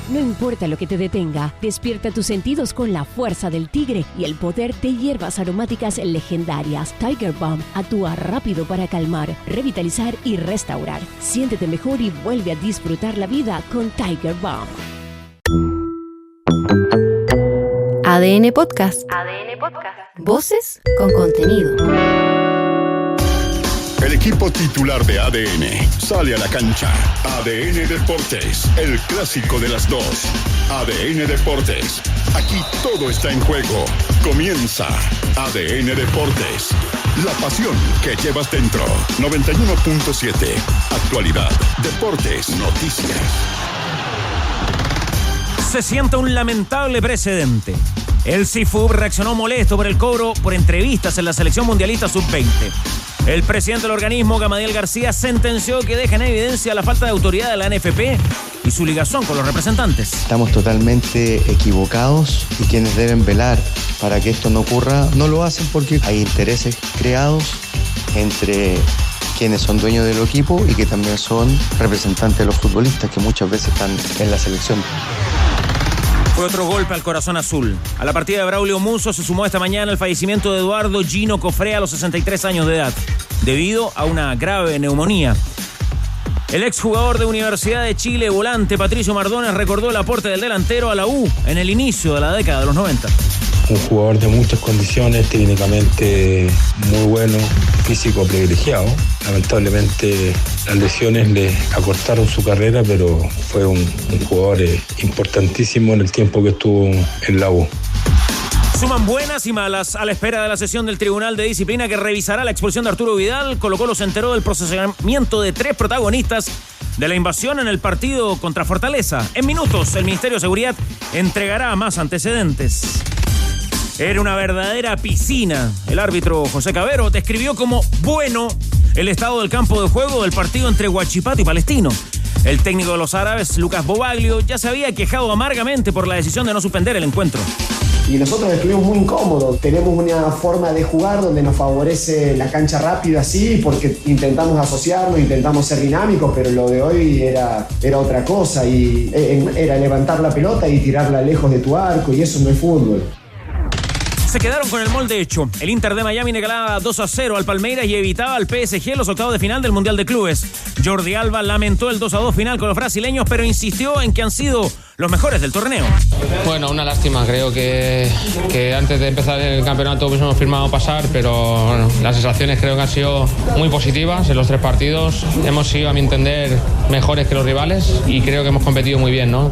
No importa lo que te detenga, despierta tus sentidos con la fuerza del tigre y el poder de hierbas aromáticas legendarias. Tiger Balm actúa rápido para calmar, revitalizar y restaurar. Siéntete mejor y vuelve a disfrutar la vida con Tiger Balm. ADN Podcast. Voces con contenido. El equipo titular de ADN sale a la cancha. ADN Deportes, el clásico de las dos. ADN Deportes, aquí todo está en juego. Comienza ADN Deportes, la pasión que llevas dentro. 91.7, actualidad, deportes, noticias. Se siente un lamentable precedente. El CIFUB reaccionó molesto por el cobro por entrevistas en la selección mundialista sub-20. El presidente del organismo, Gamadiel García, sentenció que deja en evidencia la falta de autoridad de la NFP y su ligación con los representantes. Estamos totalmente equivocados y quienes deben velar para que esto no ocurra no lo hacen porque hay intereses creados entre quienes son dueños del equipo y que también son representantes de los futbolistas que muchas veces están en la selección. Fue otro golpe al corazón azul. A la partida de Braulio Musso se sumó esta mañana el fallecimiento de Eduardo Gino Cofrea a los 63 años de edad, debido a una grave neumonía. El exjugador de Universidad de Chile, volante Patricio Mardones, recordó el aporte del delantero a la U en el inicio de la década de los 90. Un jugador de muchas condiciones, técnicamente muy bueno, físico privilegiado. Lamentablemente las lesiones le acortaron su carrera, pero fue un jugador importantísimo en el tiempo que estuvo en la U. Suman buenas y malas a la espera de la sesión del Tribunal de Disciplina que revisará la expulsión de Arturo Vidal. Colo-Colo se enteró del procesamiento de 3 protagonistas de la invasión en el partido contra Fortaleza. En minutos, el Ministerio de Seguridad entregará más antecedentes. Era una verdadera piscina. El árbitro José Cabero describió como bueno el estado del campo de juego del partido entre Huachipato y Palestino. El técnico de los árabes, Lucas Bobaglio, ya se había quejado amargamente por la decisión de no suspender el encuentro. Y nosotros estuvimos muy incómodos. Tenemos una forma de jugar donde nos favorece la cancha rápida, sí, porque intentamos asociarnos, intentamos ser dinámicos, pero lo de hoy era otra cosa. Y era levantar la pelota y tirarla lejos de tu arco, y eso no es fútbol. Se quedaron con el molde hecho. El Inter de Miami regalaba 2-0 al Palmeiras y evitaba al PSG en los octavos de final del Mundial de Clubes. Jordi Alba lamentó el 2-2 final con los brasileños, pero insistió en que han sido los mejores del torneo. Bueno, una lástima. Creo que antes de empezar el campeonato hubiésemos firmado pasar, pero bueno, las sensaciones creo que han sido muy positivas en los 3 partidos. Hemos sido, a mi entender, mejores que los rivales y creo que hemos competido muy bien, ¿no?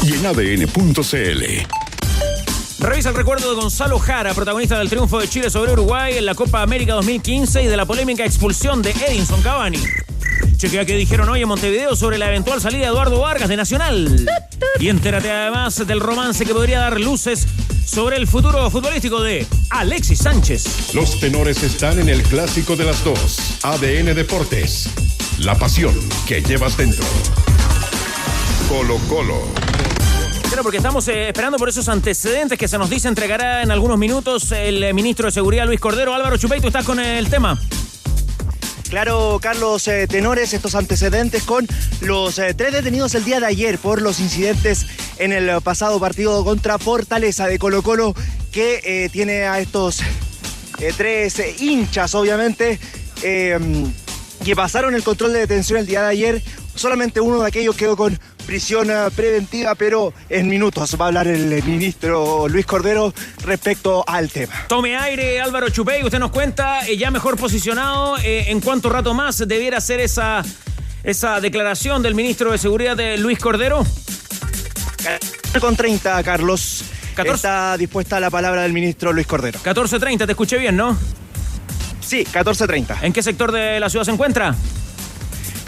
Y en ADN.cl. Revisa el recuerdo de Gonzalo Jara, protagonista del triunfo de Chile sobre Uruguay en la Copa América 2015 y de la polémica expulsión de Edinson Cavani. Chequea qué dijeron hoy en Montevideo sobre la eventual salida de Eduardo Vargas de Nacional. Y entérate además del romance que podría dar luces sobre el futuro futbolístico de Alexis Sánchez. Los tenores están en el clásico de las dos. ADN Deportes, la pasión que llevas dentro. Colo-Colo. Claro, porque estamos esperando por esos antecedentes que se nos dice entregará en algunos minutos el ministro de Seguridad, Luis Cordero. Álvaro Chupey, tú estás con el tema. Claro, Carlos, tenores, estos antecedentes con los 3 detenidos el día de ayer por los incidentes en el pasado partido contra Fortaleza de Colo-Colo, que tiene a estos 3 hinchas, obviamente, que pasaron el control de detención el día de ayer. Solamente uno de aquellos quedó con prisión preventiva, pero en minutos va a hablar el ministro Luis Cordero respecto al tema. Tome aire, Álvaro Chupey, usted nos cuenta, ya mejor posicionado, ¿en cuánto rato más debiera ser esa declaración del ministro de Seguridad de Luis Cordero? Con 30, Carlos. 14. Está dispuesta la palabra del ministro Luis Cordero. 14:30, te escuché bien, ¿no? Sí, 14:30. ¿En qué sector de la ciudad se encuentra?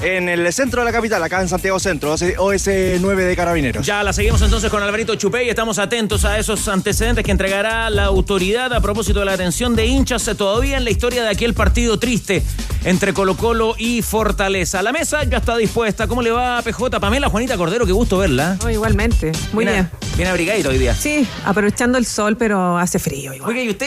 En el centro de la capital, acá en Santiago Centro, OS9 de Carabineros. Ya la seguimos entonces con Alvarito Chupey. Estamos atentos a esos antecedentes que entregará la autoridad a propósito de la detención de hinchas todavía en la historia de aquel partido triste entre Colo-Colo y Fortaleza. La mesa ya está dispuesta. ¿Cómo le va, PJ? Pamela, Juanita Cordero, qué gusto verla. Oh, igualmente, muy bien. Bien abrigadito hoy día. Sí, aprovechando el sol, pero hace frío igual. Oiga, y usted,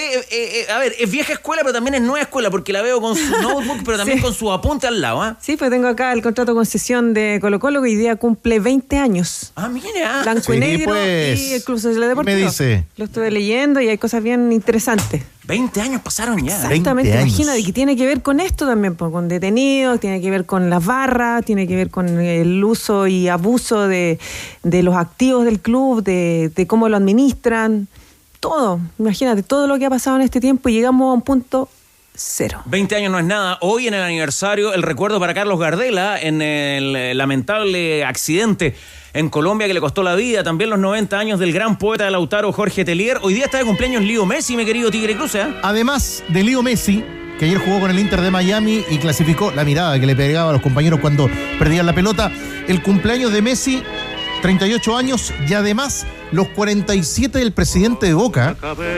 a ver, es vieja escuela, pero también es nueva escuela, porque la veo con su notebook, pero también con su apunte al lado, ¿ah? Sí, pues tengo acá el contrato de concesión de Colo-Colo, que hoy día cumple 20 años. Ah, mira. Blanco y negro pues, y el Club Social Deportivo. me dice. Lo estuve leyendo y hay cosas bien interesantes. 20 años pasaron ya. Exactamente, 20 años. imagínate que tiene que ver con esto también, pues, con detenidos, tiene que ver con las barras, tiene que ver con el uso y abuso de los activos del club, de cómo lo administran, todo. Imagínate, todo lo que ha pasado en este tiempo y llegamos a un punto cero. 20 años no es nada. Hoy en el aniversario, el recuerdo para Carlos Gardela en el lamentable accidente en Colombia que le costó la vida. También los 90 años del gran poeta de Lautaro, Jorge Telier. Hoy día está de cumpleaños Leo Messi, mi querido Tigre Cruz, ¿eh? Además de Leo Messi, que ayer jugó con el Inter de Miami y clasificó, la mirada que le pegaba a los compañeros cuando perdían la pelota, el cumpleaños de Messi, 38 años, y además los 47 del presidente de Boca,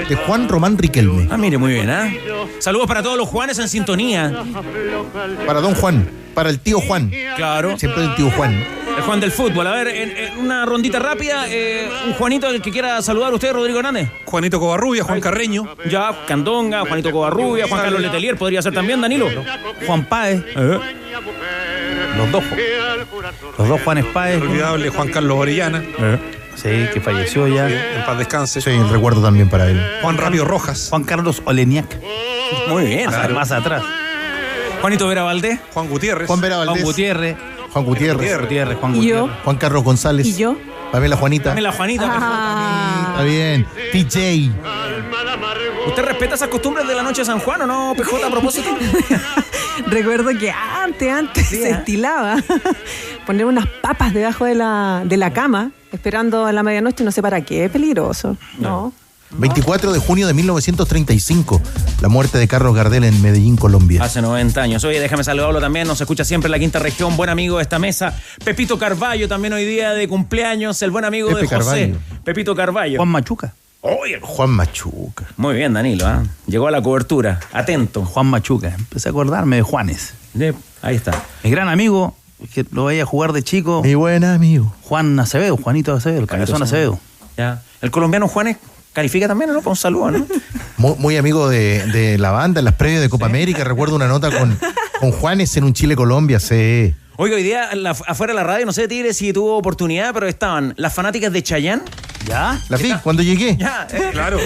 de Juan Román Riquelme. Ah, mire, muy bien, ¿eh? Saludos para todos los Juanes en sintonía. Para don Juan, para el tío Juan. Claro. Siempre el tío Juan. El Juan del fútbol. A ver, en una rondita rápida, un Juanito, el que quiera saludar a usted, Rodrigo Hernández. Juanito Covarrubia, Juan Carreño. Ya, Candonga, Juanito Covarrubia, Juan Carlos Letelier, podría ser también, Danilo. Juan Páez. Los dos Juanes Páez. Olvidable Juan Carlos Orellana. Sí, que falleció ya. En paz descanse. Sí, el recuerdo también para él. Juan Rápido Rojas. Juan Carlos Oleniak. Muy bien. Claro. Más atrás. Juanito Vera Valdés. Juan Gutiérrez. Juan Vera Valdés. Juan Gutiérrez. Juan Gutiérrez. Juan ¿Y Gutiérrez. yo? Juan Carlos González. ¿Y yo? Pamela Juanita. Pamela Juanita. Está bien. PJ. ¿Usted respeta esas costumbres de la noche de San Juan o no, PJ, a propósito? Recuerdo que antes se estilaba poner unas papas debajo de la cama, esperando a la medianoche, no sé para qué, es peligroso. No. 24 de junio de 1935, la muerte de Carlos Gardel en Medellín, Colombia. Hace 90 años. Oye, déjame saludarlo también, nos escucha siempre en la quinta región, buen amigo de esta mesa. Pepito Carballo, también hoy día de cumpleaños, el buen amigo Pepe de José. Carballo. Pepito Carballo. Juan Machuca. Oye, Juan Machuca. muy bien, Danilo, ¿eh? Llegó a la cobertura, atento. Juan Machuca. Empecé a acordarme de Juanes. Ahí está. Mi gran amigo, que lo veía jugar de chico. Mi buen amigo. Juan Acevedo, Juanito Acevedo, el cabezón Acevedo. Ya. El colombiano Juanes califica también, ¿no? Con un saludo, ¿no? Muy amigo de la banda en las previas de Copa América. Recuerdo una nota con Juanes en un Chile-Colombia, sí. Oiga, hoy día afuera de la radio, no sé, Tigre, si tuvo oportunidad, pero estaban las fanáticas de Chayanne. ¿Ya? La vi cuando llegué. Ya, claro.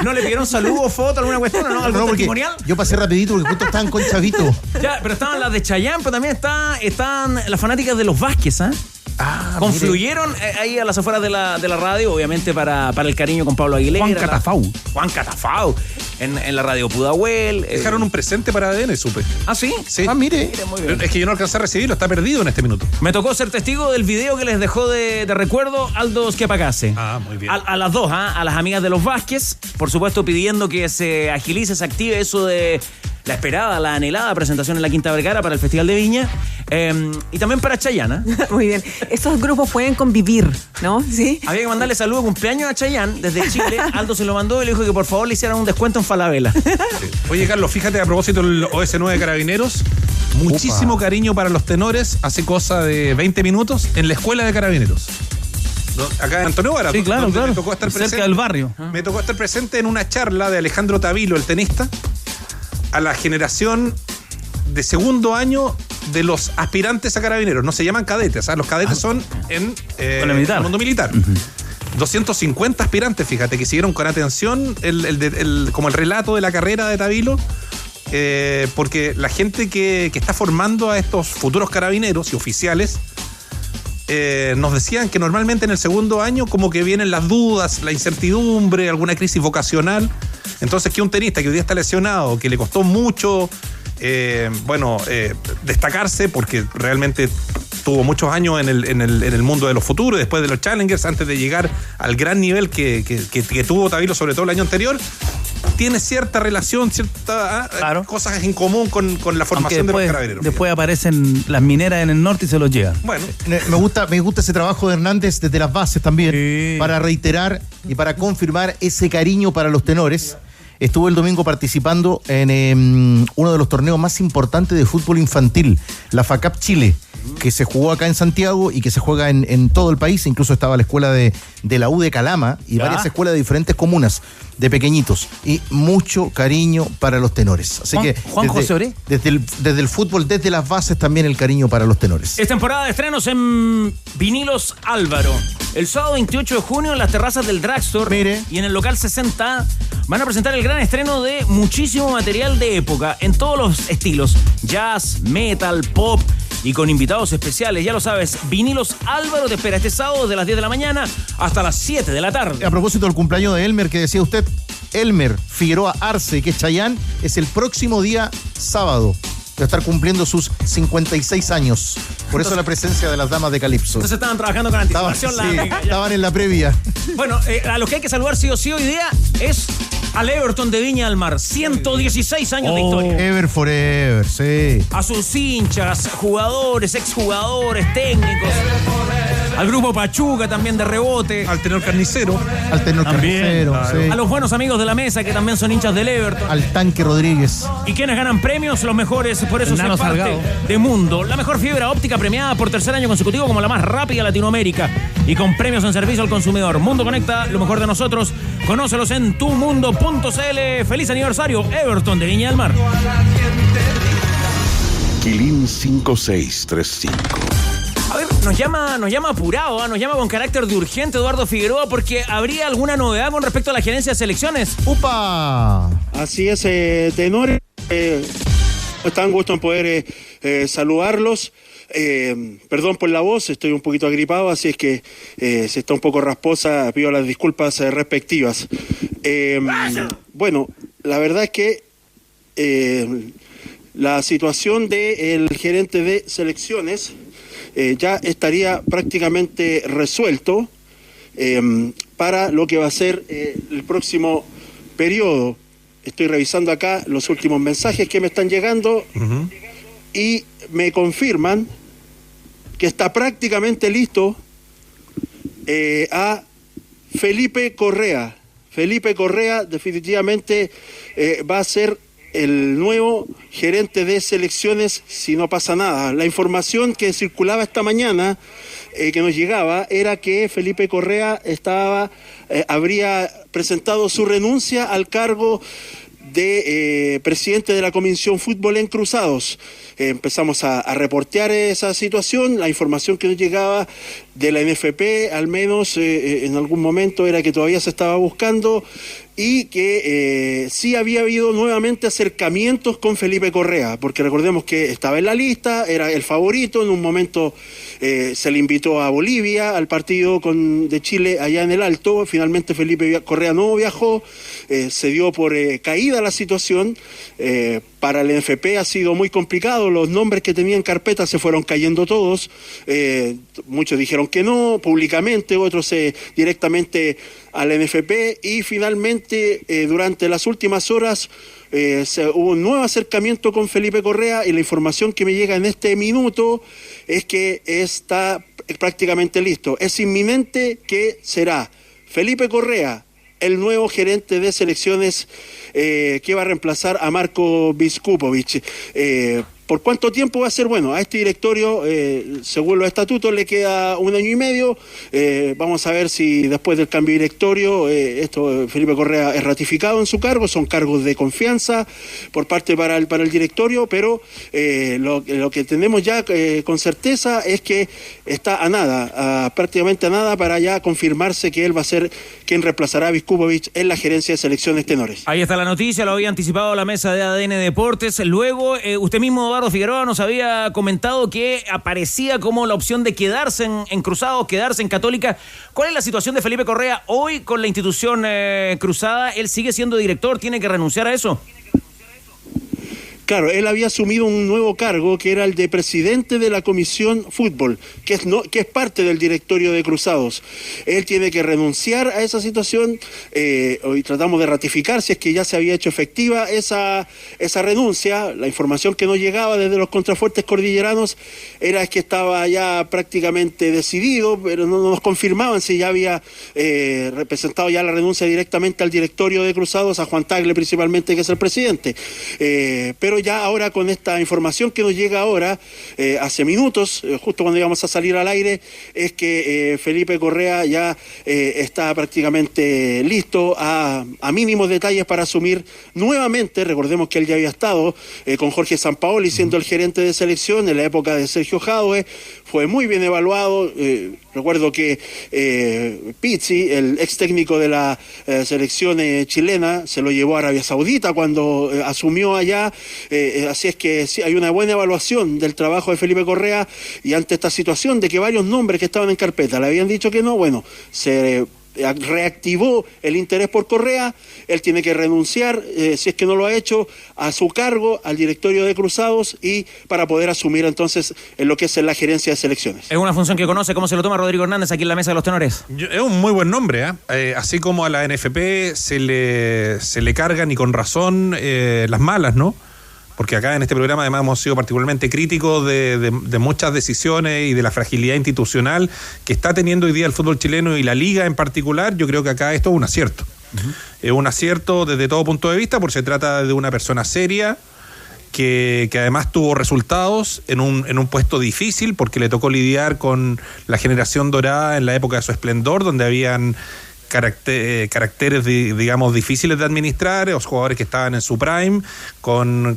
¿No le pidieron saludo, foto, alguna cuestión, no? ¿Algún testimonial? Yo pasé rapidito porque justo estaban con Chavito. Ya, pero estaban las de Chayanne, pero también están las fanáticas de los Vázquez, ¿ah? Confluyeron ahí a las afueras de la radio, obviamente para el cariño con Pablo Aguilera. Juan Catafau. En la radio Pudahuel. Dejaron un presente para ADN, supe. ¿Ah, sí? Sí. Mire. Muy bien. Es que yo no alcancé a recibirlo, está perdido en este minuto. Me tocó ser testigo del video que les dejó de recuerdo Aldo Schiapacase. Ah, muy bien. A las dos, a las amigas de los Vázquez, por supuesto pidiendo que se agilice, se active eso de la esperada, la anhelada presentación en la Quinta Vergara para el Festival de Viña. Y también para Chayanne. Muy bien. Esos grupos pueden convivir, ¿no? Sí. Había que mandarle saludo de cumpleaños a Chayanne desde Chile. Aldo se lo mandó y le dijo que por favor le hicieran un descuento en Falabella. Sí. Oye, Carlos, fíjate a propósito del OS9 de Carabineros. Muchísimo cariño para los tenores. Hace cosa de 20 minutos en la escuela de Carabineros. Acá en Antonio Vara. Sí, claro. Me tocó estar cerca presente, del barrio. Me tocó estar presente en una charla de Alejandro Tavilo, el tenista, a la generación de segundo año de los aspirantes a Carabineros. No se llaman cadetes, los cadetes son en el mundo militar. 250 aspirantes, fíjate, que siguieron con atención como el relato de la carrera de Tavilo, porque la gente que está formando a estos futuros carabineros y oficiales nos decían que normalmente en el segundo año como que vienen las dudas, la incertidumbre, alguna crisis vocacional. Entonces que un tenista que hoy día está lesionado, que le costó mucho destacarse porque realmente tuvo muchos años en el mundo de los futuros, después de los Challengers, antes de llegar al gran nivel que tuvo Tavilo, sobre todo el año anterior, tiene cierta relación, ciertas cosas en común con la formación de los carabineros. Después aparecen las mineras en el norte y se los llevan. Bueno, me gusta ese trabajo de Hernández desde las bases también, para reiterar y para confirmar ese cariño para los tenores. estuvo el domingo participando en uno de los torneos más importantes de fútbol infantil, la FACAP Chile, que se jugó acá en Santiago y que se juega en todo el país. Incluso estaba la escuela de la U de Calama y varias escuelas de diferentes comunas de pequeñitos, y mucho cariño para los tenores. Así que Juan José Oré, desde el fútbol, desde las bases, también el cariño para los tenores. Es temporada de estrenos en Vinilos Álvaro. El sábado 28 de junio en las terrazas del Drugstore y en el local 60 van a presentar el gran estreno de muchísimo material de época en todos los estilos: jazz, metal, pop, y con invitados especiales. Ya lo sabes, Vinilos Álvaro te espera este sábado desde las 10 de la mañana hasta las 7 de la tarde. A propósito del cumpleaños de Elmer, que decía usted, Elmer Figueroa Arce, que es Chayán, es el próximo día sábado. Va a estar cumpliendo sus 56 años. Por eso la presencia de las damas de Calipso. Entonces estaban trabajando con anticipación. Estaban en la previa. Bueno, a los que hay que saludar sí o sí hoy día es al Everton de Viña del Mar. 116 años de historia. Ever forever, sí. A sus hinchas, jugadores, exjugadores, técnicos. Al grupo Pachuca también de rebote. Al tenor carnicero. Al tenor carnicero, claro. sí. A los buenos amigos de la mesa que también son hinchas del Everton. Al Tanque Rodríguez. ¿Y quienes ganan premios? Los mejores, por eso son parte Salgado de Mundo. La mejor fibra óptica premiada por tercer año consecutivo como la más rápida de Latinoamérica. Y con premios en servicio al consumidor. Mundo Conecta, lo mejor de nosotros. Conócelos en tumundo.cl. Feliz aniversario, Everton de Viña del Mar. Quilín 5635. A ver, nos llama apurado, nos llama con carácter de urgente Eduardo Figueroa, porque habría alguna novedad con respecto a la gerencia de selecciones. ¡Upa! Así es, tenores. Tan gusto en poder saludarlos. Perdón por la voz, estoy un poquito agripado, así es que si está un poco rasposa, pido las disculpas respectivas. Bueno, la verdad es que la situación del gerente de selecciones ya estaría prácticamente resuelto para lo que va a ser el próximo periodo. Estoy revisando acá los últimos mensajes que me están llegando y me confirman que está prácticamente listo a Felipe Correa. Felipe Correa definitivamente va a ser el nuevo gerente de selecciones si no pasa nada. La información que circulaba esta mañana, que nos llegaba, era que Felipe Correa habría presentado su renuncia al cargo de presidente de la Comisión Fútbol en Cruzados. Empezamos a reportear esa situación. La información que nos llegaba de la NFP, al menos en algún momento, era que todavía se estaba buscando y que sí había habido nuevamente acercamientos con Felipe Correa, porque recordemos que estaba en la lista, era el favorito. En un momento se le invitó a Bolivia, al partido de Chile allá en el Alto. Finalmente Felipe Correa no viajó, se dio por caída la situación. Para el NFP ha sido muy complicado, los nombres que tenían carpeta se fueron cayendo todos, muchos dijeron que no, públicamente, otros directamente al NFP, y finalmente durante las últimas horas hubo un nuevo acercamiento con Felipe Correa, y la información que me llega en este minuto es que está prácticamente listo. Es inminente que será Felipe Correa el nuevo gerente de selecciones que va a reemplazar a Marko Biskupovic. ¿Por cuánto tiempo va a ser? Bueno, a este directorio, según los estatutos, le queda 1 año y medio. Vamos a ver si después del cambio de directorio, Felipe Correa es ratificado en su cargo. Son cargos de confianza por parte para el directorio, pero lo que tenemos ya con certeza es que está a nada, prácticamente a nada, para ya confirmarse que él va a ser quien reemplazará a Biskupovic en la gerencia de selecciones tenores. Ahí está la noticia, lo había anticipado la mesa de ADN Deportes. Luego, usted mismo, Eduardo Figueroa, nos había comentado que aparecía como la opción de quedarse en Cruzados, quedarse en Católica. ¿Cuál es la situación de Felipe Correa hoy con la institución cruzada? ¿Él sigue siendo director? ¿Tiene que renunciar a eso? Claro, él había asumido un nuevo cargo que era el de presidente de la Comisión Fútbol, que es parte del directorio de Cruzados. Él tiene que renunciar a esa situación. Hoy tratamos de ratificar si es que ya se había hecho efectiva esa renuncia. La información que nos llegaba desde los contrafuertes cordilleranos era que estaba ya prácticamente decidido, pero no nos confirmaban si ya había representado ya la renuncia directamente al directorio de Cruzados, a Juan Tagle principalmente, que es el presidente. Pero ya ahora con esta información que nos llega ahora, hace minutos, justo cuando íbamos a salir al aire, es que Felipe Correa ya está prácticamente listo a mínimos detalles para asumir nuevamente. Recordemos que él ya había estado con Jorge Sampaoli siendo el gerente de selección en la época de Sergio Jadue, fue muy bien evaluado. Recuerdo que Pizzi, el ex técnico de la selección chilena, se lo llevó a Arabia Saudita cuando asumió allá. Así es que sí, hay una buena evaluación del trabajo de Felipe Correa, y ante esta situación de que varios nombres que estaban en carpeta le habían dicho que no, bueno, se reactivó el interés por Correa. Él tiene que renunciar, si es que no lo ha hecho, a su cargo, al directorio de Cruzados, y para poder asumir entonces en lo que es la gerencia de selecciones. Es una función que conoce. ¿Cómo se lo toma Rodrigo Hernández aquí en la mesa de los tenores? Es un muy buen nombre, así como a la NFP se le cargan, y con razón, las malas, ¿no? Porque acá en este programa además hemos sido particularmente críticos de muchas decisiones y de la fragilidad institucional que está teniendo hoy día el fútbol chileno y la liga en particular. Yo creo que acá esto es un acierto. Es un acierto desde todo punto de vista, porque se trata de una persona seria que además tuvo resultados en un puesto difícil, porque le tocó lidiar con la generación dorada en la época de su esplendor, donde habían caracteres digamos difíciles de administrar, los jugadores que estaban en su prime, con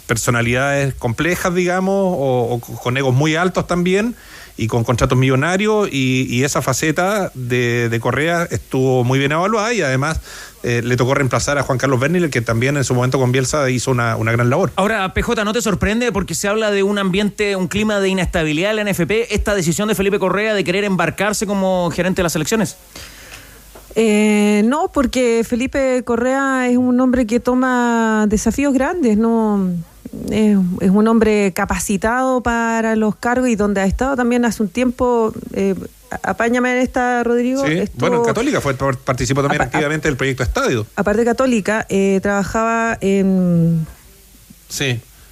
personalidades complejas, digamos, o con egos muy altos también, y con contratos millonarios, y esa faceta de Correa estuvo muy bien evaluada, y además le tocó reemplazar a Juan Carlos Bernil, que también en su momento con Bielsa hizo una gran labor. Ahora, PJ, ¿no te sorprende, porque se habla de un ambiente, un clima de inestabilidad en la NFP, esta decisión de Felipe Correa de querer embarcarse como gerente de las selecciones? No, porque Felipe Correa es un hombre que toma desafíos grandes, no es un hombre capacitado para los cargos, y donde ha estado también hace un tiempo. Apáñame en esta, Rodrigo. Sí. Bueno, en Católica participó también activamente del proyecto Estadio. Aparte de Católica, trabajaba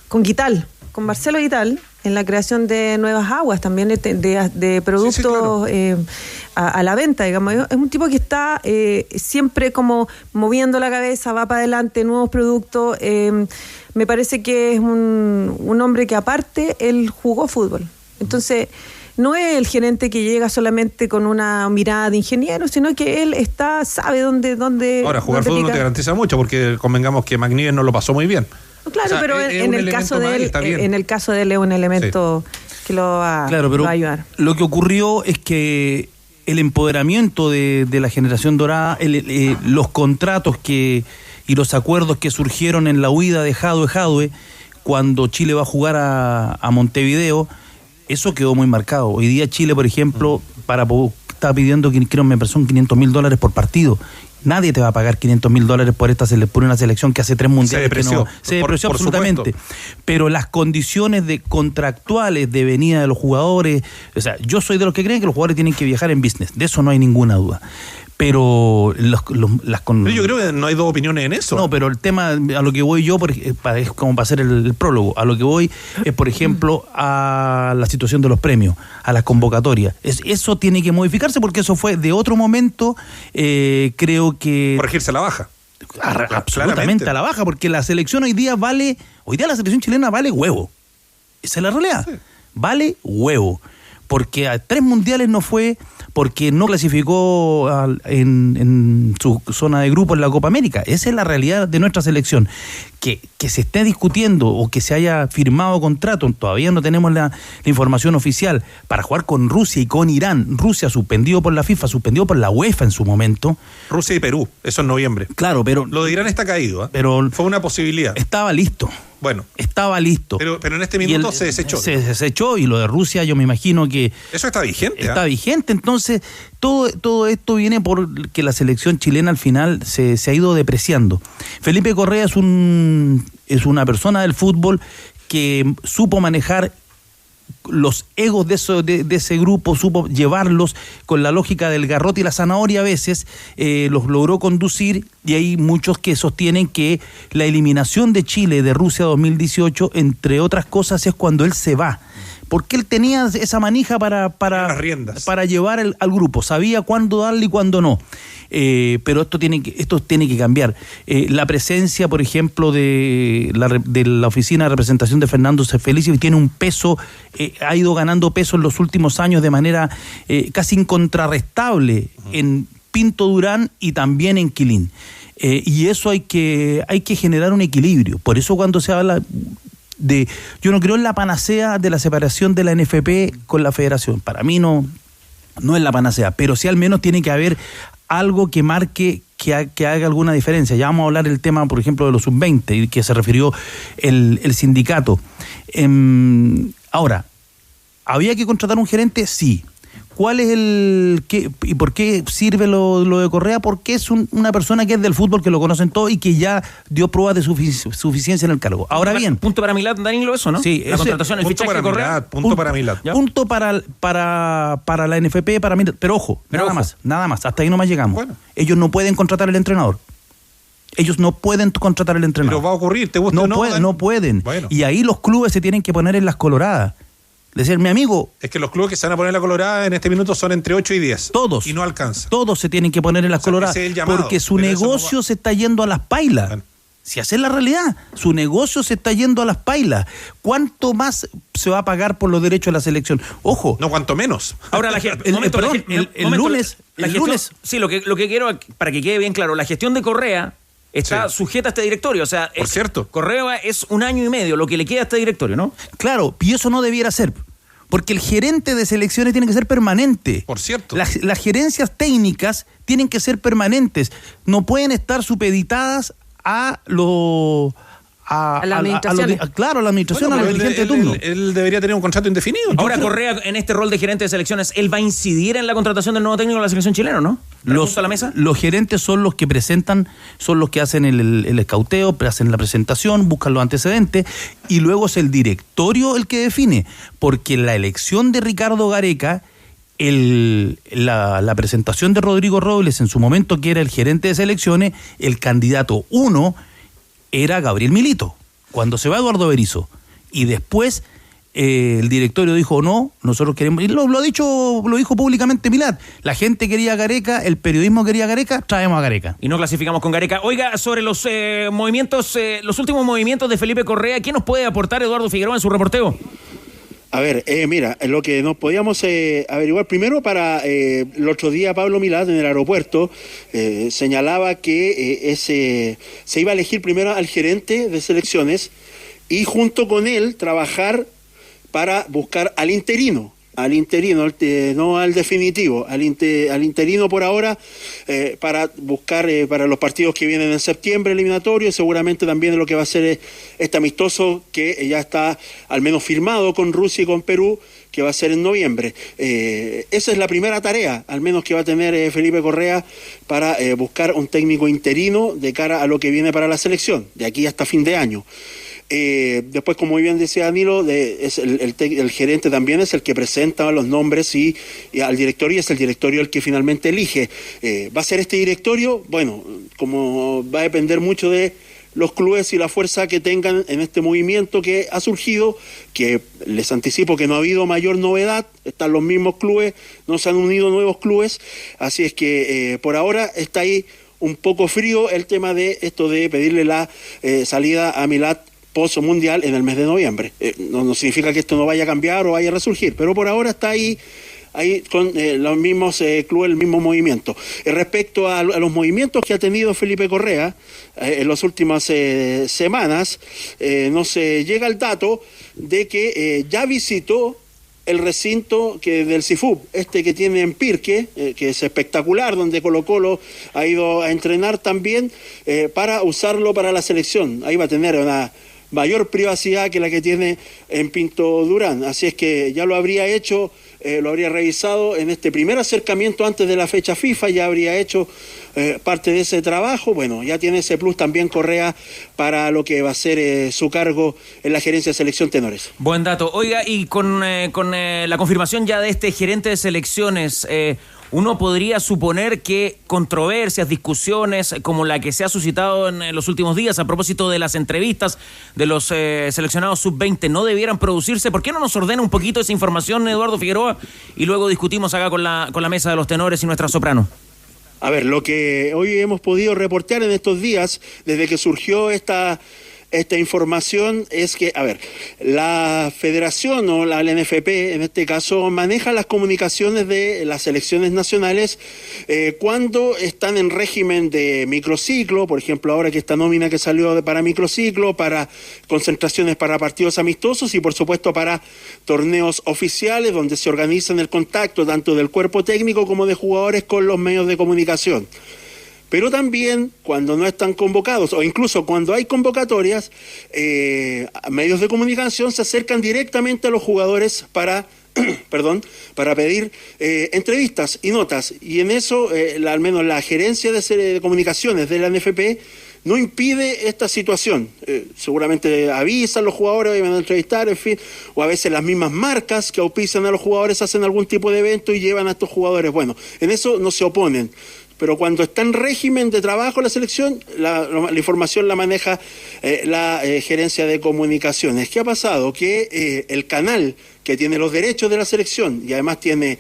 con Guital, con Marcelo Guital, en la creación de Nuevas Aguas, también de productos a la venta, digamos. Es un tipo que está siempre como moviendo la cabeza, va para adelante, nuevos productos. Me parece que es un hombre que aparte él jugó fútbol. Entonces, no es el gerente que llega solamente con una mirada de ingeniero, sino que él sabe dónde. Ahora, jugar fútbol no te garantiza mucho, porque convengamos que McNiven no lo pasó muy bien. Claro, o sea, pero en el caso de él es un elemento que lo va a ayudar. Lo que ocurrió es que el empoderamiento de la generación dorada, los contratos y los acuerdos que surgieron en la huida de Jadue cuando Chile va a jugar a Montevideo, eso quedó muy marcado. Hoy día Chile, por ejemplo, está pidiendo, creo me parece, $500,000 por partido. Nadie te va a pagar $500,000 por una selección que hace 3 mundiales. Se depreció absolutamente. Supuesto. Pero las condiciones contractuales de venida de los jugadores, o sea, yo soy de los que creen que los jugadores tienen que viajar en business, de eso no hay ninguna duda. Pero pero yo creo que no hay dos opiniones en eso. No, pero el tema a lo que voy yo, es como para hacer el prólogo, a lo que voy es, por ejemplo, a la situación de los premios, a las convocatorias. Eso tiene que modificarse, porque eso fue de otro momento, creo que... Corregirse a la baja. Absolutamente a la baja, porque la selección hoy día la selección chilena vale huevo. Esa es la realidad. Sí. Vale huevo. Porque a 3 mundiales no fue, porque no clasificó en su zona de grupo en la Copa América. Esa es la realidad de nuestra selección. Que se esté discutiendo o que se haya firmado contrato, todavía no tenemos la información oficial, para jugar con Rusia y con Irán. Rusia suspendido por la FIFA, suspendido por la UEFA en su momento. Rusia y Perú, eso en noviembre. Claro, pero... Lo de Irán está caído, pero fue una posibilidad. Estaba listo. Bueno. Estaba listo. Pero en este minuto se desechó. Se desechó, y lo de Rusia yo me imagino que... Eso está vigente. Está vigente, entonces todo esto viene porque la selección chilena al final se ha ido depreciando. Felipe Correa es un es una persona del fútbol que supo manejar los egos de ese grupo, supo llevarlos con la lógica del garrote y la zanahoria a veces, los logró conducir, y hay muchos que sostienen que la eliminación de Chile de Rusia 2018, entre otras cosas, es cuando él se va. Porque él tenía esa manija para llevar al grupo, sabía cuándo darle y cuándo no. Pero esto tiene que cambiar. La presencia, por ejemplo, de la oficina de representación de Fernando Felicio tiene un peso, ha ido ganando peso en los últimos años de manera casi incontrarrestable en Pinto Durán y también en Quilín. Y eso hay que generar un equilibrio. Por eso cuando se habla yo no creo en la panacea de la separación de la NFP con la federación. Para mí no es la panacea, pero sí al menos tiene que haber algo que marque, que haga alguna diferencia. Ya vamos a hablar del tema, por ejemplo, de los sub-20, y que se refirió el sindicato. Ahora, ¿había que contratar un gerente? Sí. ¿Cuál es y por qué sirve lo de Correa? Porque es una persona que es del fútbol, que lo conocen todos y que ya dio pruebas de suficiencia en el cargo. Ahora bien. Punto para Milad, Danilo, eso, ¿no? Sí, la contratación, el fichaje de Correa. Punto para Milad. Punto para la NFP, para Milad. Pero ojo, nada más. Hasta ahí nomás llegamos. Bueno. Ellos no pueden contratar al entrenador. Pero va a ocurrir, ¿te gusta o no? No pueden. Bueno. Y ahí los clubes se tienen que poner en las coloradas. Decir, mi amigo... Es que los clubes que se van a poner en la colorada en este minuto son entre 8 y 10. Todos. Y no alcanza. Todos se tienen que poner en las coloradas. Ese es el llamado, porque su negocio se está yendo a las pailas. Bueno. Si esa es la realidad, su negocio se está yendo a las pailas. ¿Cuánto más se va a pagar por los derechos de la selección? Ojo. No, cuanto menos. Ahora, el lunes... Sí, lo que quiero, para que quede bien claro, la gestión de Correa está sujeta a este directorio. O sea, por cierto, Correa es 1 año y medio lo que le queda a este directorio, ¿no? Claro, y eso no debiera ser. Porque el gerente de selecciones tiene que ser permanente. Por cierto. Las gerencias técnicas tienen que ser permanentes. No pueden estar supeditadas a la administración. Claro, a la administración, al dirigente de turno. Él debería tener un contrato indefinido. Ahora, Correa, en este rol de gerente de selecciones, ¿él va a incidir en la contratación del nuevo técnico de la selección chilena, no? ¿A la mesa? Los gerentes son los que presentan, son los que hacen el escauteo, hacen la presentación, buscan los antecedentes, y luego es el directorio el que define. Porque la elección de Ricardo Gareca, la presentación de Rodrigo Robles en su momento, que era el gerente de selecciones, el candidato 1 era Gabriel Milito, cuando se va Eduardo Berizzo. Y después el directorio dijo, no, nosotros queremos... Y lo dijo públicamente Milad. La gente quería a Gareca, el periodismo quería a Gareca, traemos a Gareca. Y no clasificamos con Gareca. Oiga, sobre los movimientos, los últimos movimientos de Felipe Correa, ¿qué nos puede aportar Eduardo Figueroa en su reporteo? A ver, mira, lo que nos podíamos averiguar primero el otro día Pablo Milad en el aeropuerto señalaba que se iba a elegir primero al gerente de selecciones y junto con él trabajar para buscar al interino, no al definitivo, al interino por ahora, para buscar para los partidos que vienen en septiembre eliminatorios, seguramente también lo que va a ser este amistoso que ya está al menos firmado con Rusia y con Perú, que va a ser en noviembre. Esa es la primera tarea, al menos que va a tener Felipe Correa para buscar un técnico interino de cara a lo que viene para la selección, de aquí hasta fin de año. Después, como muy bien decía Danilo, el gerente también es el que presenta los nombres y al directorio, y es el directorio el que finalmente elige. ¿Va a ser este directorio? Bueno, como va a depender mucho de los clubes y la fuerza que tengan en este movimiento que ha surgido, que les anticipo que no ha habido mayor novedad, están los mismos clubes, no se han unido nuevos clubes, así es que por ahora está ahí un poco frío el tema de esto de pedirle la salida a Milad post-mundial en el mes de noviembre. No significa que esto no vaya a cambiar o vaya a resurgir, pero por ahora está ahí con los mismos clubes, el mismo movimiento. Respecto a los movimientos que ha tenido Felipe Correa en las últimas semanas, nos llega el dato de que ya visitó el recinto del CIFUB, que tiene en Pirque, que es espectacular, donde Colo-Colo ha ido a entrenar también para usarlo para la selección. Ahí va a tener una mayor privacidad que la que tiene en Pinto Durán, así es que ya lo habría hecho lo habría revisado en este primer acercamiento antes de la fecha FIFA, ya habría hecho parte de ese trabajo. Bueno, ya tiene ese plus también Correa para lo que va a ser su cargo en la gerencia de selección Tenores. Buen dato. Oiga, y con la confirmación ya de este gerente de selecciones, uno podría suponer que controversias, discusiones como la que se ha suscitado en los últimos días a propósito de las entrevistas de los seleccionados sub-20 no debieran producirse. ¿Por qué no nos ordena un poquito esa información, Eduardo Figueroa? Y luego discutimos acá con la mesa de los tenores y nuestra soprano. A ver, lo que hoy hemos podido reportear en estos días, desde que surgió esta información, es que, a ver, la federación o la NFP, en este caso, maneja las comunicaciones de las selecciones nacionales cuando están en régimen de microciclo, por ejemplo, ahora que esta nómina que salió para microciclo, para concentraciones para partidos amistosos y, por supuesto, para torneos oficiales, donde se organizan el contacto tanto del cuerpo técnico como de jugadores con los medios de comunicación. Pero también cuando no están convocados o incluso cuando hay convocatorias, medios de comunicación se acercan directamente a los jugadores para pedir entrevistas y notas. Y en eso, al menos la gerencia de comunicaciones de la NFP no impide esta situación. Seguramente avisan los jugadores, van a entrevistar, en fin, o a veces las mismas marcas que auspician a los jugadores hacen algún tipo de evento y llevan a estos jugadores. Bueno, en eso no se oponen. Pero cuando está en régimen de trabajo la selección, la información la maneja la gerencia de comunicaciones. ¿Qué ha pasado? Que el canal que tiene los derechos de la selección y además tiene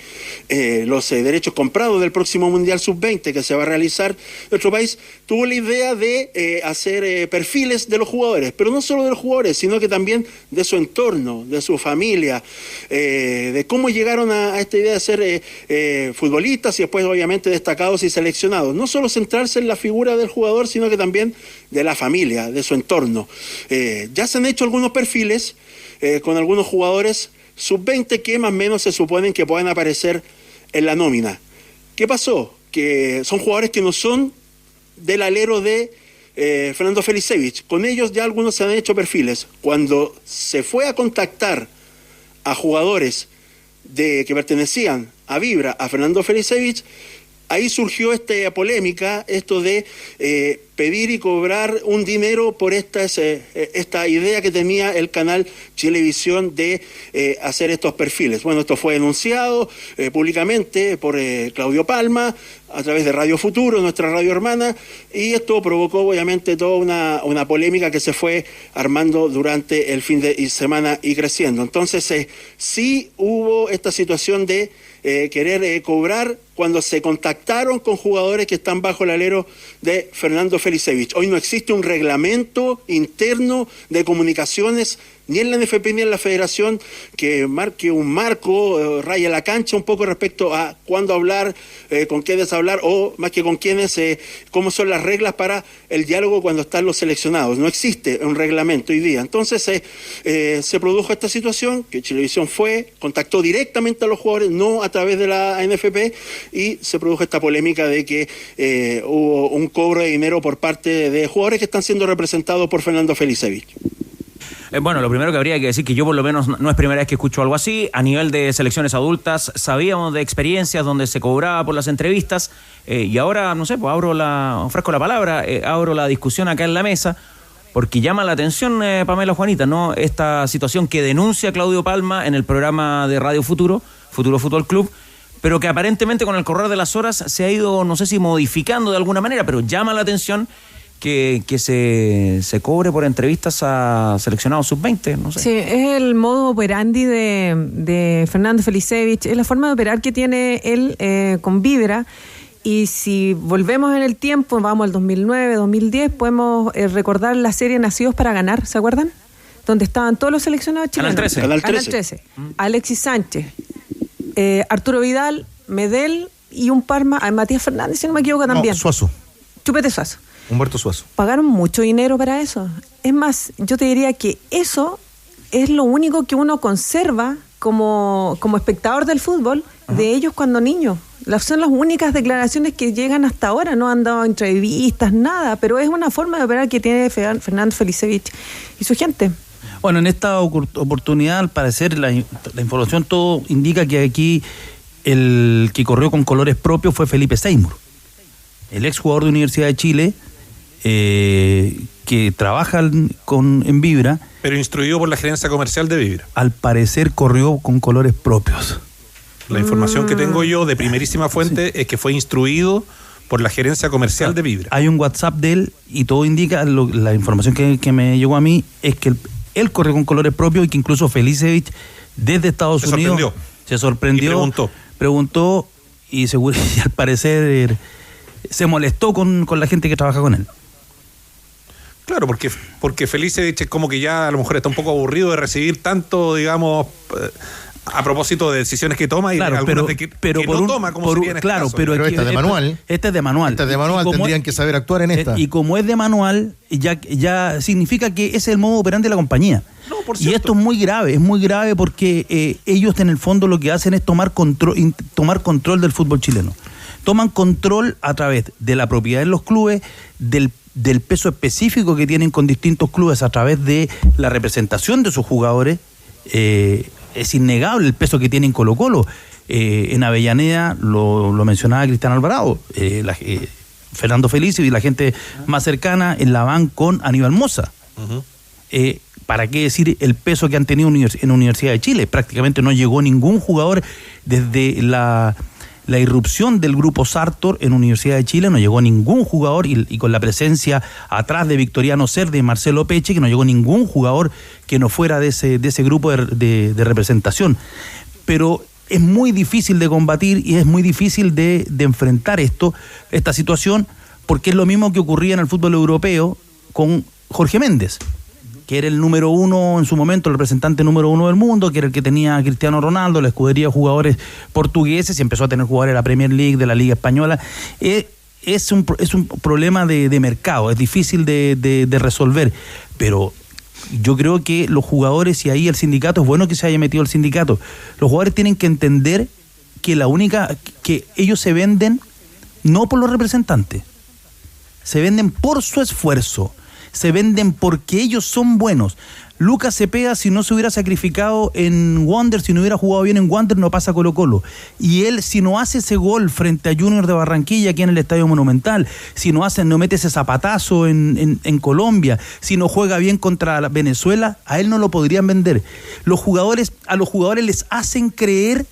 los derechos comprados del próximo Mundial Sub-20 que se va a realizar en nuestro país, tuvo la idea de hacer perfiles de los jugadores, pero no solo de los jugadores, sino que también de su entorno, de su familia, de cómo llegaron a esta idea de ser futbolistas y después obviamente destacados y seleccionados. No solo centrarse en la figura del jugador, sino que también de la familia, de su entorno. Ya se han hecho algunos perfiles con algunos jugadores sub-20 que más o menos se suponen que pueden aparecer en la nómina. ¿Qué pasó? Que son jugadores que no son del alero de Fernando Felicevich. Con ellos ya algunos se han hecho perfiles. Cuando se fue a contactar a jugadores que pertenecían a Vibra, a Fernando Felicevich, ahí surgió esta polémica, esto de pedir y cobrar un dinero por esta idea que tenía el canal Chilevisión de hacer estos perfiles. Bueno, esto fue denunciado públicamente por Claudio Palma a través de Radio Futuro, nuestra radio hermana, y esto provocó obviamente toda una polémica que se fue armando durante el fin de semana y creciendo. Entonces sí hubo esta situación de querer cobrar cuando se contactaron con jugadores que están bajo el alero de Fernando Felicevich. Hoy no existe un reglamento interno de comunicaciones ni en la NFP ni en la Federación que marque un marco, raya la cancha un poco respecto a cuándo hablar, con quiénes hablar o más que con quiénes, cómo son las reglas para el diálogo cuando están los seleccionados. No existe un reglamento hoy día. Entonces se produjo esta situación que Chilevisión contactó directamente a los jugadores, no a través de la NFP, y se produjo esta polémica de que hubo un cobro de dinero por parte de jugadores que están siendo representados por Fernando Felicevich. Bueno, lo primero que habría que decir que yo por lo menos no es primera vez que escucho algo así. A nivel de selecciones adultas sabíamos de experiencias donde se cobraba por las entrevistas y ahora, no sé, pues ofrezco la palabra, abro la discusión acá en la mesa porque llama la atención, Pamela Juanita, ¿no? Esta situación que denuncia Claudio Palma en el programa de Radio Futuro Fútbol Club, pero que aparentemente con el correr de las horas se ha ido, no sé si modificando de alguna manera, pero llama la atención que se cobre por entrevistas a seleccionados sub-20, no sé. Sí, es el modo operandi de Fernando Felicevich, es la forma de operar que tiene él con Vibra, y si volvemos en el tiempo, vamos al 2009, 2010, podemos recordar la serie Nacidos para Ganar, ¿se acuerdan? Donde estaban todos los seleccionados chilenos. Canal 13. Alexis Sánchez, Arturo Vidal, Medel y un par más, Matías Fernández, si no me equivoco también. Suazo. Chupete Suazo. Humberto Suazo. Pagaron mucho dinero para eso. Es más, yo te diría que eso es lo único que uno conserva como espectador del fútbol de ellos cuando niños. Son las únicas declaraciones que llegan hasta ahora. No han dado entrevistas, nada, pero es una forma de operar que tiene Fernando Felicevich y su gente. Bueno, en esta oportunidad, al parecer, la información todo indica que aquí el que corrió con colores propios fue Felipe Seymour, el exjugador de Universidad de Chile, que trabaja en Vibra. Pero instruido por la gerencia comercial de Vibra. Al parecer corrió con colores propios. La información que tengo yo de primerísima fuente es que fue instruido por la gerencia comercial de Vibra. Hay un WhatsApp de él y todo indica, la información que me llegó a mí es que él corrió con colores propios y que incluso Felicevich desde Estados Unidos se sorprendió. Y preguntó y seguro y al parecer se molestó con la gente que trabaja con él. Claro, porque Felicevich es como que ya a lo mejor está un poco aburrido de recibir tanto, digamos, a propósito de decisiones que toma y claro, algunas que no toma, como sería en este claro, caso. pero esta es de manual. Esta es de manual. Esta es de manual, tendrían que saber actuar en esta. Y como es de manual, ya significa que ese es el modo operante de la compañía. No, por y cierto. esto es muy grave porque ellos en el fondo lo que hacen es tomar control del fútbol chileno. Toman control a través de la propiedad de los clubes, del peso específico que tienen con distintos clubes a través de la representación de sus jugadores. Es innegable el peso que tiene en Colo-Colo. En Avellaneda lo mencionaba Cristian Alvarado, Fernando Felicio y la gente más cercana en la van con Aníbal Moza. Uh-huh. ¿Para qué decir el peso que han tenido en Universidad de Chile? Prácticamente no llegó ningún jugador desde la irrupción del grupo Sartor en Universidad de Chile, no llegó ningún jugador y con la presencia atrás de Victoriano Cerda y Marcelo Peche, que no llegó ningún jugador que no fuera de ese grupo de representación. Pero es muy difícil de combatir y es muy difícil de enfrentar esta situación, porque es lo mismo que ocurría en el fútbol europeo con Jorge Méndez, que era el número uno en su momento, el representante número uno del mundo, que era el que tenía a Cristiano Ronaldo, la escudería de jugadores portugueses, y empezó a tener jugadores de la Premier League, de la Liga Española. Es un problema de mercado, es difícil de resolver, pero yo creo que los jugadores, y ahí el sindicato, es bueno que se haya metido el sindicato, los jugadores tienen que entender que que ellos se venden no por los representantes, se venden por su esfuerzo, se venden porque ellos son buenos. Lucas Cepeda, si no se hubiera sacrificado en Wander, si no hubiera jugado bien en Wander, no pasa Colo-Colo. Y él, si no hace ese gol frente a Junior de Barranquilla aquí en el Estadio Monumental, si no mete ese zapatazo en Colombia, si no juega bien contra Venezuela, a él no lo podrían vender. A los jugadores les hacen creer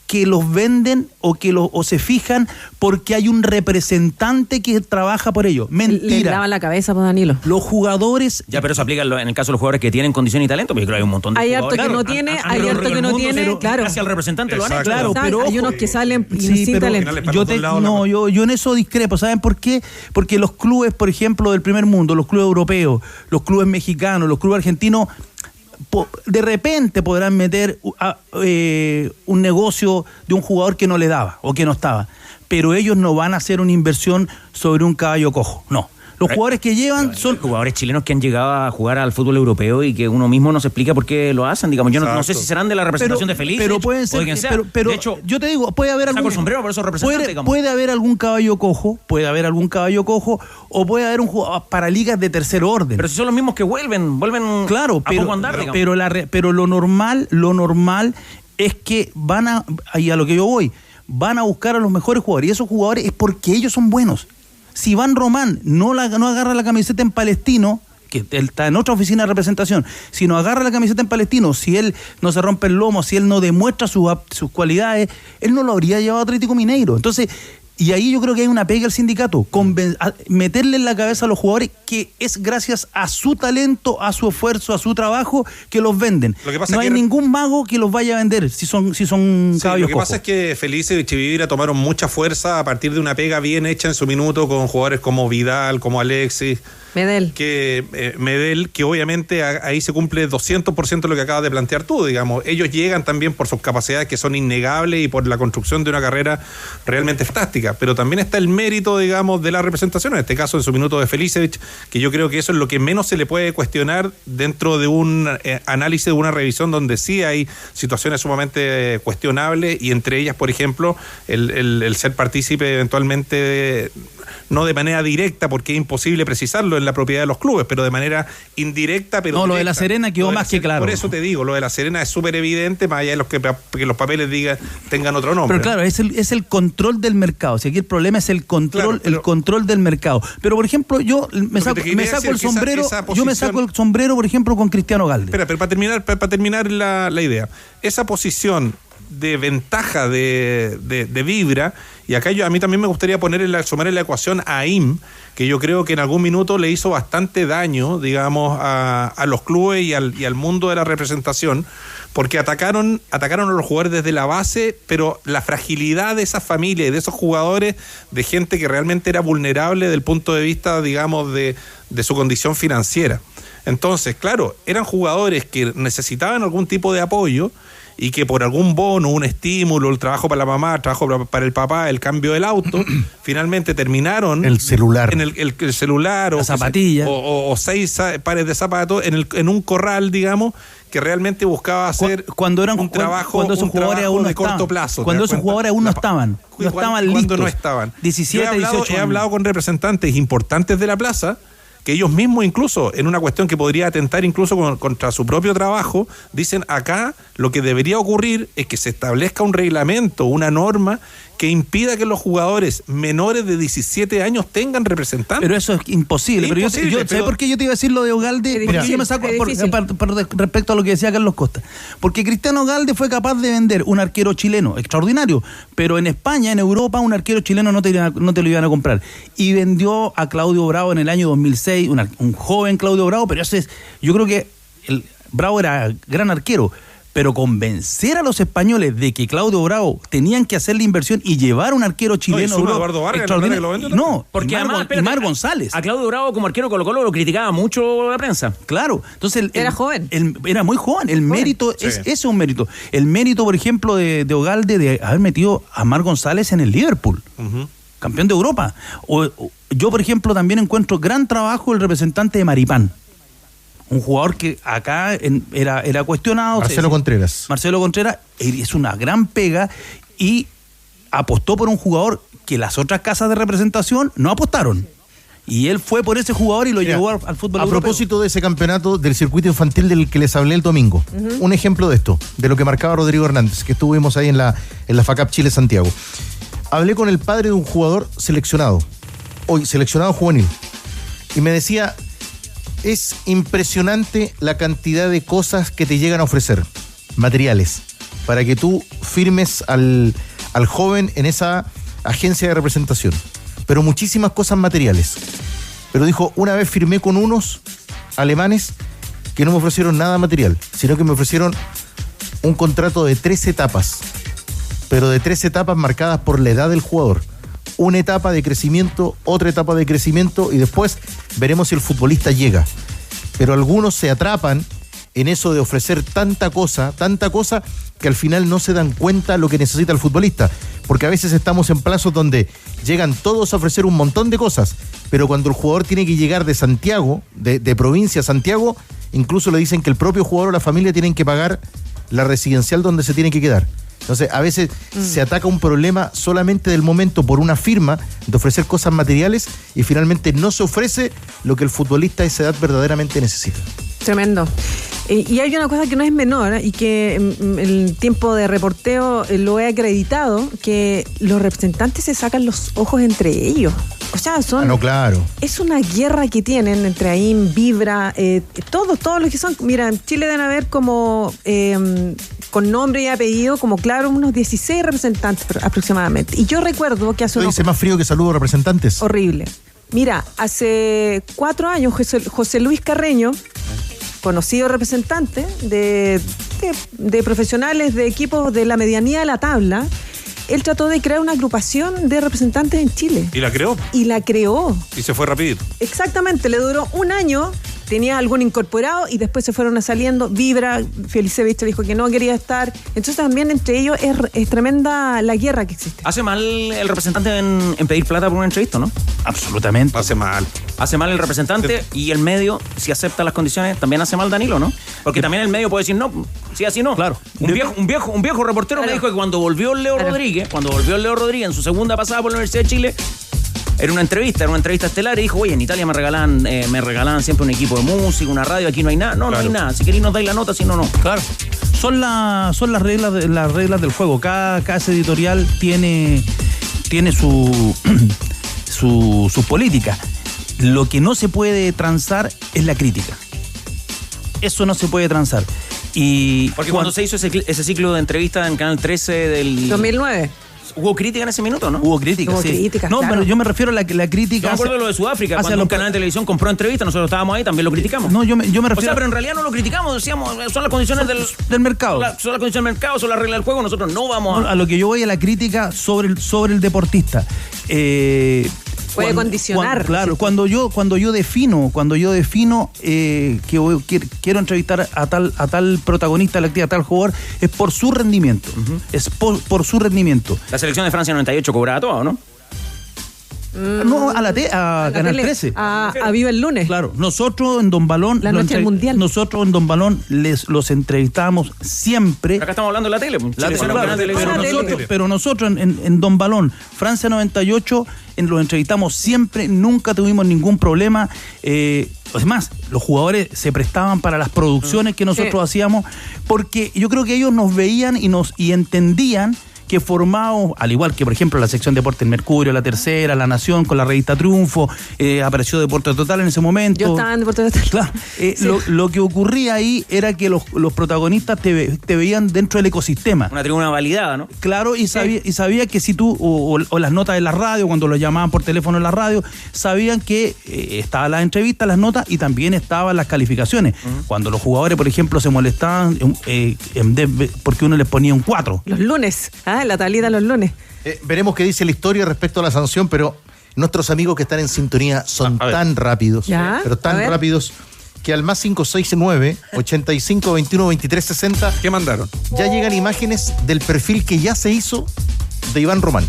que los venden o se fijan porque hay un representante que trabaja por ellos. Mentira. Le lavan la cabeza, pues, Danilo. Los jugadores... Ya, pero eso aplica en el caso de los jugadores que tienen condición y talento, porque creo que hay un montón de jugadores. Hay harto que no tiene, claro. Casi al representante lo han hecho. Claro, pero hay unos que salen sin talento. Yo en eso discrepo. ¿Saben por qué? Porque los clubes, por ejemplo, del primer mundo, los clubes europeos, los clubes mexicanos, los clubes argentinos, de repente podrán meter un negocio de un jugador que no le daba o que no estaba, pero ellos no van a hacer una inversión sobre un caballo cojo, no. Los jugadores que llevan son jugadores chilenos que han llegado a jugar al fútbol europeo y que uno mismo no se explica por qué lo hacen. Digamos, yo no sé si serán de la representación de Felipe, pero pueden ser, pero de hecho, yo te digo, puede haber algún sombrero por esos representantes, puede haber algún caballo cojo, o puede haber un jugador para ligas de tercer orden. Pero si son los mismos que vuelven claro, a poco andar, digamos. Pero lo normal es que y a lo que yo voy, van a buscar a los mejores jugadores, y esos jugadores es porque ellos son buenos. Si Iván Román no agarra la camiseta en Palestino, que él está en otra oficina de representación, si no agarra la camiseta en Palestino, si él no se rompe el lomo, si él no demuestra sus cualidades, él no lo habría llevado a Atlético Mineiro. Entonces, y ahí yo creo que hay una pega al sindicato, meterle en la cabeza a los jugadores que es gracias a su talento, a su esfuerzo, a su trabajo, que los venden. No hay ningún mago que los vaya a vender si son caballos Lo que pasa es que Felicevich y Vivira tomaron mucha fuerza a partir de una pega bien hecha en su minuto con jugadores como Vidal, como Alexis, Medel, que obviamente ahí se cumple 200% lo que acabas de plantear tú, digamos. Ellos llegan también por sus capacidades que son innegables y por la construcción de una carrera realmente fantástica, pero también está el mérito, digamos, de la representación, en este caso en su minuto de Felicevich, que yo creo que eso es lo que menos se le puede cuestionar dentro de un análisis, de una revisión donde sí hay situaciones sumamente cuestionables, y entre ellas, por ejemplo, el ser partícipe eventualmente no de manera directa, porque es imposible precisarlo en la propiedad de los clubes, pero de manera indirecta, pero no, directa. lo de La Serena quedó más que claro. Por eso te digo, lo de La Serena es súper evidente, más allá de los que los papeles tengan otro nombre. Pero claro, es el control del mercado. Si aquí el problema es el control, el control del mercado. Pero por ejemplo, yo me saco el sombrero, yo me saco el sombrero, por ejemplo, con Cristiano Galde. Espera, pero para terminar la idea, esa posición de ventaja de Vibra, y acá a mí también me gustaría sumar en la ecuación a AIM, que yo creo que en algún minuto le hizo bastante daño, digamos, a los clubes y al mundo de la representación, porque atacaron a los jugadores desde la base, pero la fragilidad de esas familias y de esos jugadores, de gente que realmente era vulnerable desde el punto de vista, digamos, de su condición financiera. Entonces, claro, eran jugadores que necesitaban algún tipo de apoyo y que por algún bono, un estímulo, el trabajo para la mamá, el trabajo para el papá, el cambio del auto, finalmente terminaron el celular, en el celular, la zapatilla, o 6 pares de zapatos en un corral, digamos, que realmente buscaba hacer un trabajo de corto plazo. Cuando esos jugadores aún no estaban listos. No estaban. 17, 18 he hablado con representantes importantes de la plaza, que ellos mismos incluso, en una cuestión que podría atentar incluso contra su propio trabajo, dicen acá lo que debería ocurrir es que se establezca un reglamento, una norma que impida que los jugadores menores de 17 años tengan representantes. Pero eso es imposible. Pero ¿sabes por qué yo te iba a decir lo de Ogalde? Porque yo me saco respecto a lo que decía Carlos Costa. Porque Cristiano Ogalde fue capaz de vender un arquero chileno extraordinario, pero en España, en Europa, un arquero chileno no te lo iban a comprar. Y vendió a Claudio Bravo en el año 2006, un joven Claudio Bravo, pero yo creo que Bravo era gran arquero. Pero convencer a los españoles de que Claudio Bravo tenían que hacer la inversión y llevar un arquero chileno Eduardo Vargas, no, porque Mar González. A Claudio Bravo como arquero Colo-Colo lo criticaba mucho la prensa. Claro, entonces era joven. Era muy joven. El mérito es un mérito. El mérito, por ejemplo, de Ogalde de haber metido a Mar González en el Liverpool. Campeón de Europa. Yo, por ejemplo, también encuentro gran trabajo el representante de Maripán. Un jugador que acá era cuestionado. Marcelo Contreras es una gran pega y apostó por un jugador que las otras casas de representación no apostaron. Y él fue por ese jugador y lo llevó al fútbol europeo. A propósito de ese campeonato del circuito infantil del que les hablé el domingo, un ejemplo de esto, de lo que marcaba Rodrigo Hernández, que estuvimos ahí en la FACAP Chile Santiago. Hablé con el padre de un jugador seleccionado juvenil, y me decía: es impresionante la cantidad de cosas que te llegan a ofrecer, materiales, para que tú firmes al joven en esa agencia de representación. Pero muchísimas cosas materiales. Pero dijo, una vez firmé con unos alemanes que no me ofrecieron nada material, sino que me ofrecieron un contrato de 3 etapas, pero de 3 etapas marcadas por la edad del jugador. Una etapa de crecimiento, otra etapa de crecimiento, y después veremos si el futbolista llega. Pero algunos se atrapan en eso de ofrecer tanta cosa, que al final no se dan cuenta lo que necesita el futbolista. Porque a veces estamos en plazos donde llegan todos a ofrecer un montón de cosas, pero cuando el jugador tiene que llegar de Santiago, de provincia a Santiago, incluso le dicen que el propio jugador o la familia tienen que pagar la residencial donde se tiene que quedar. Entonces, a veces se ataca un problema solamente del momento por una firma de ofrecer cosas materiales y finalmente no se ofrece lo que el futbolista a esa edad verdaderamente necesita. Tremendo. Y hay una cosa que no es menor y que el tiempo de reporteo lo he acreditado, que los representantes se sacan los ojos entre ellos. O sea, claro. Es una guerra que tienen entre AIM, Vibra, todos los que son. Mira, en Chile deben haber como, con nombre y apellido, como claro, unos 16 representantes aproximadamente. Y yo recuerdo que hace unos... ¿Dice más frío que saludo representantes? Horrible. Mira, hace 4 años José Luis Carreño, conocido representante de profesionales de equipos de la medianía de la tabla, él trató de crear una agrupación de representantes en Chile. ¿Y la creó? Y se fue rapidito. Exactamente, le duró 1 año, tenía algún incorporado y después se fueron saliendo. Vibra, Felicevich dijo que no quería estar. Entonces también entre ellos es tremenda la guerra que existe. ¿Hace mal el representante en pedir plata por una entrevista, no? Absolutamente. Hace mal. Hace mal el representante y el medio, si acepta las condiciones, también hace mal Danilo, ¿no? Porque también el medio puede decir no, sí, así no. Claro. Un viejo reportero me dijo que cuando volvió Leo Rodríguez en su segunda pasada por la Universidad de Chile, Era una entrevista estelar y dijo, oye, en Italia me regalaban siempre un equipo de música, una radio, aquí no hay nada. No, claro. No hay nada. Si queréis nos dais la nota, si no, no. Claro. Son las reglas del juego. Cada editorial tiene su política. Lo que no se puede transar es la crítica. Eso no se puede transar. Porque cuando se hizo ese ciclo de entrevistas en Canal 13 del 2009. ¿Hubo crítica en ese minuto, no? Hubo crítica, sí. Críticas, no, claro. Pero yo me refiero a la crítica. Yo me acuerdo de lo de Sudáfrica, cuando un canal de televisión compró entrevistas, nosotros estábamos ahí, también lo criticamos. No, yo me refiero... O sea, pero en realidad no lo criticamos, decíamos, son las condiciones del mercado. Son las condiciones del mercado, son las reglas del juego, nosotros no vamos a lo que yo voy a la crítica sobre el deportista. Puede condicionar. Claro, cuando yo defino que quiero entrevistar a tal protagonista de la actividad, a tal jugador, es por su rendimiento. Uh-huh. Es por su rendimiento. La selección de Francia 98 cobraba todo, ¿no? No, a Canal 13. A Viva el Lunes. Claro, nosotros en Don Balón. La noche del Mundial. Nosotros en Don Balón los entrevistamos siempre. Pero acá estamos hablando de la tele. Pero nosotros en Don Balón, Francia 98, los entrevistamos siempre, nunca tuvimos ningún problema. Es más, los jugadores se prestaban para las producciones que nosotros hacíamos, porque yo creo que ellos nos veían y entendían que formamos, al igual que por ejemplo la sección Deporte El Mercurio, La Tercera, La Nación, con la revista Triunfo, apareció Deporte Total en ese momento. Yo estaba en Deporte Total. Claro, lo que ocurría ahí era que los protagonistas te veían dentro del ecosistema. Una tribuna validada, ¿no? Claro, y sabía que si tú, o las notas de la radio, cuando los llamaban por teléfono en la radio, sabían que estaban las entrevistas, las notas, y también estaban las calificaciones. Uh-huh. Cuando los jugadores, por ejemplo, se molestaban porque uno les ponía un 4. Los lunes, la tablita los lunes. Veremos qué dice la historia respecto a la sanción, pero nuestros amigos que están en sintonía son tan rápidos, pero tan rápidos, que al más 569 85 21 23 60 ¿qué mandaron? Ya llegan imágenes del perfil que ya se hizo de Iván Román.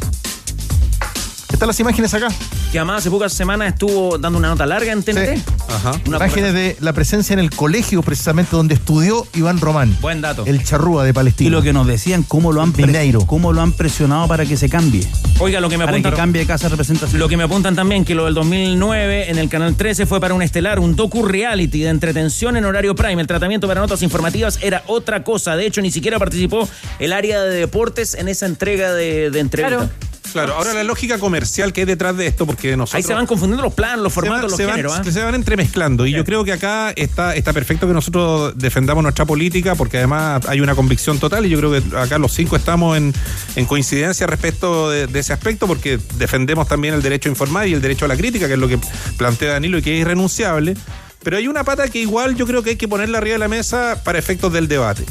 Están las imágenes acá. Que además hace pocas semanas estuvo dando una nota larga en TNT. Sí. Ajá. Imágenes de la presencia en el colegio, precisamente donde estudió Iván Román. Buen dato. El charrúa de Palestina. Y lo que nos decían, cómo lo han presionado para que se cambie. Oiga, lo que me apuntan, para que cambie de casa de representación. Lo que me apuntan también, que lo del 2009 en el Canal 13 fue para un estelar, un docu-reality de entretención en horario prime. El tratamiento para notas informativas era otra cosa. De hecho, ni siquiera participó el área de deportes en esa entrega de entrevista. Claro, ahora la lógica comercial que hay detrás de esto, porque nosotros... Ahí se van confundiendo los planos, los formatos, los géneros. Se van entremezclando. Y yo creo que acá está perfecto que nosotros defendamos nuestra política, porque además hay una convicción total, y yo creo que acá los 5 estamos en coincidencia respecto de ese aspecto, porque defendemos también el derecho a informar y el derecho a la crítica, que es lo que plantea Danilo y que es irrenunciable. Pero hay una pata que igual yo creo que hay que ponerla arriba de la mesa para efectos del debate.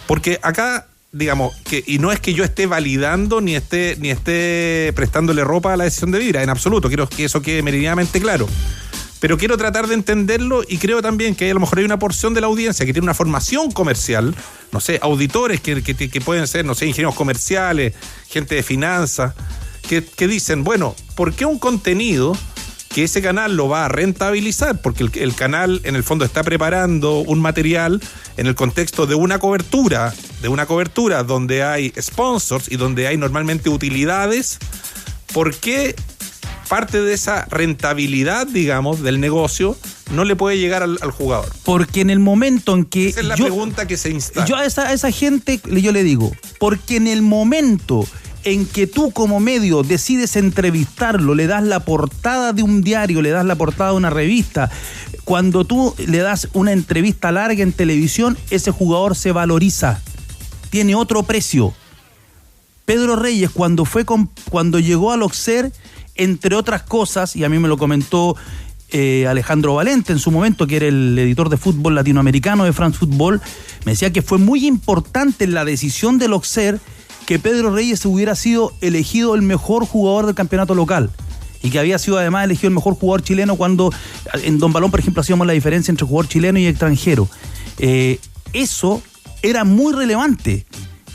Porque acá... digamos, y no es que yo esté validando ni esté prestándole ropa a la decisión de Vibra, en absoluto, quiero que eso quede meridianamente claro. Pero quiero tratar de entenderlo, y creo también que a lo mejor hay una porción de la audiencia que tiene una formación comercial, no sé, auditores que pueden ser, no sé, ingenieros comerciales, gente de finanzas, que dicen, bueno, ¿por qué un contenido que ese canal lo va a rentabilizar? Porque el canal en el fondo está preparando un material en el contexto de una cobertura donde hay sponsors y donde hay normalmente utilidades. ¿Por qué parte de esa rentabilidad, digamos, del negocio no le puede llegar al jugador? Porque en el momento en que... Esa es la pregunta que se instala. Yo a esa gente yo le digo, porque en el momento en que tú como medio decides entrevistarlo, le das la portada de un diario, le das la portada de una revista, cuando tú le das una entrevista larga en televisión, ese jugador se valoriza, tiene otro precio. Pedro Reyes, cuando llegó al Auxerre, entre otras cosas, y a mí me lo comentó Alejandro Valente en su momento, que era el editor de fútbol latinoamericano de France Football, me decía que fue muy importante en la decisión del Auxerre que Pedro Reyes hubiera sido elegido el mejor jugador del campeonato local, y que había sido además elegido el mejor jugador chileno, cuando en Don Balón, por ejemplo, hacíamos la diferencia entre jugador chileno y extranjero. Eso era muy relevante.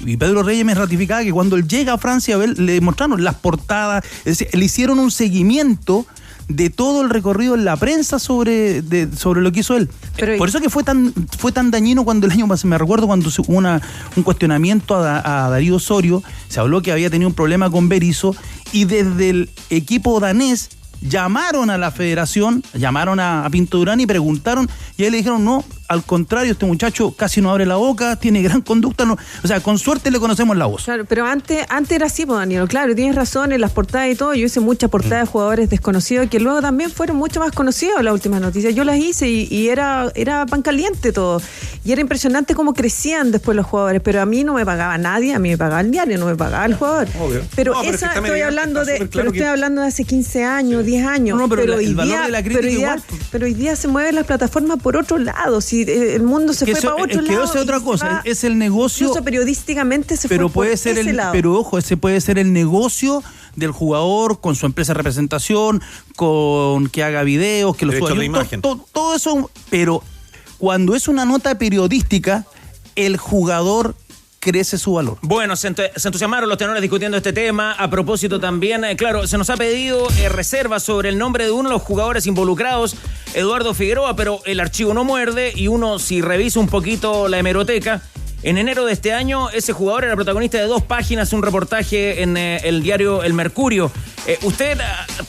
Y Pedro Reyes me ratificaba que cuando él llega a Francia, le mostraron las portadas, es decir, le hicieron un seguimiento de todo el recorrido en la prensa sobre lo que hizo él. Por eso que fue tan dañino cuando el año pasado, me recuerdo cuando hubo un cuestionamiento a Darío Osorio, se habló que había tenido un problema con Berizzo, Y desde el equipo danés llamaron a la federación, llamaron a Pinto Durán y preguntaron, y ahí le dijeron, no, al contrario, este muchacho casi no abre la boca, tiene gran conducta, no, o sea, con suerte le conocemos la voz. Claro, pero antes era así, pues, Daniel, claro, tienes razón en las portadas y todo, yo hice muchas portadas de jugadores desconocidos que luego también fueron mucho más conocidos en las últimas noticias, yo las hice y era pan caliente todo, y era impresionante cómo crecían después los jugadores, pero a mí no me pagaba nadie, a mí me pagaba el diario, no me pagaba el jugador. Obvio. Pero no, esa estoy hablando de, claro, pero estoy hablando de hace 15 años, 10 años. No, pero hoy el valor día, de la crítica igual. Pero hoy día se mueven las plataformas por otro lado, si el mundo se fue para otro lado. Que eso es otra cosa, es el negocio. Incluso periodísticamente se pero fue puede por ser ese lado. Pero ojo, ese puede ser el negocio del jugador con su empresa de representación, con que haga videos, que lo suba. Todo eso, pero cuando es una nota periodística, el jugador crece su valor. Bueno, se entusiasmaron los tenores discutiendo este tema. A propósito también, claro, se nos ha pedido reservas sobre el nombre de uno de los jugadores involucrados, Eduardo Figueroa, pero el archivo no muerde y uno, si revisa un poquito la hemeroteca, en enero de este año ese jugador era protagonista de 2 páginas, un reportaje en el diario El Mercurio. ¿Usted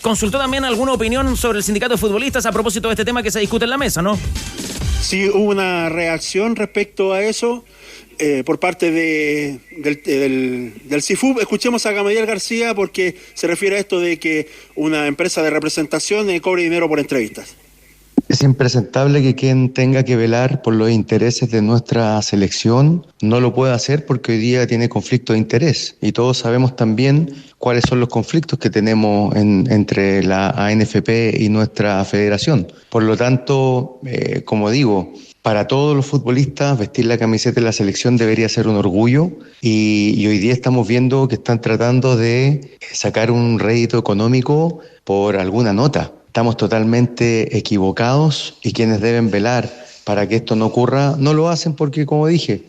consultó también alguna opinión sobre el sindicato de futbolistas a propósito de este tema que se discute en la mesa, no? Sí, hubo una reacción respecto a eso. Por parte del CIFUB. Escuchemos a Gamaliel García porque se refiere a esto de que una empresa de representación cobre dinero por entrevistas. Es impresentable que quien tenga que velar por los intereses de nuestra selección no lo pueda hacer porque hoy día tiene conflicto de interés y todos sabemos también cuáles son los conflictos que tenemos entre la ANFP y nuestra federación. Por lo tanto, como digo, para todos los futbolistas vestir la camiseta de la selección debería ser un orgullo y hoy día estamos viendo que están tratando de sacar un rédito económico por alguna nota. Estamos totalmente equivocados y quienes deben velar para que esto no ocurra no lo hacen porque, como dije,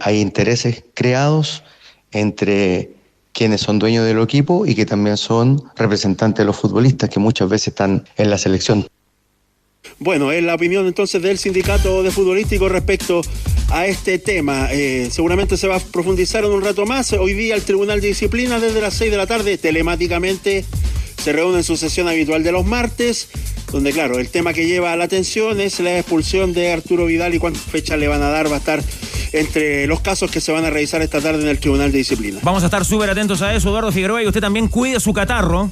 hay intereses creados entre quienes son dueños del equipo y que también son representantes de los futbolistas que muchas veces están en la selección. Bueno, es la opinión entonces del sindicato de futbolísticos respecto a este tema. Seguramente se va a profundizar en un rato más. Hoy día el Tribunal de Disciplina desde las 6 de la tarde telemáticamente se reúne en su sesión habitual de los martes, donde claro, el tema que lleva a la atención es la expulsión de Arturo Vidal y cuántas fechas le van a dar va a estar entre los casos que se van a revisar esta tarde en el Tribunal de Disciplina. Vamos a estar súper atentos a eso, Eduardo Figueroa, y usted también cuide su catarro.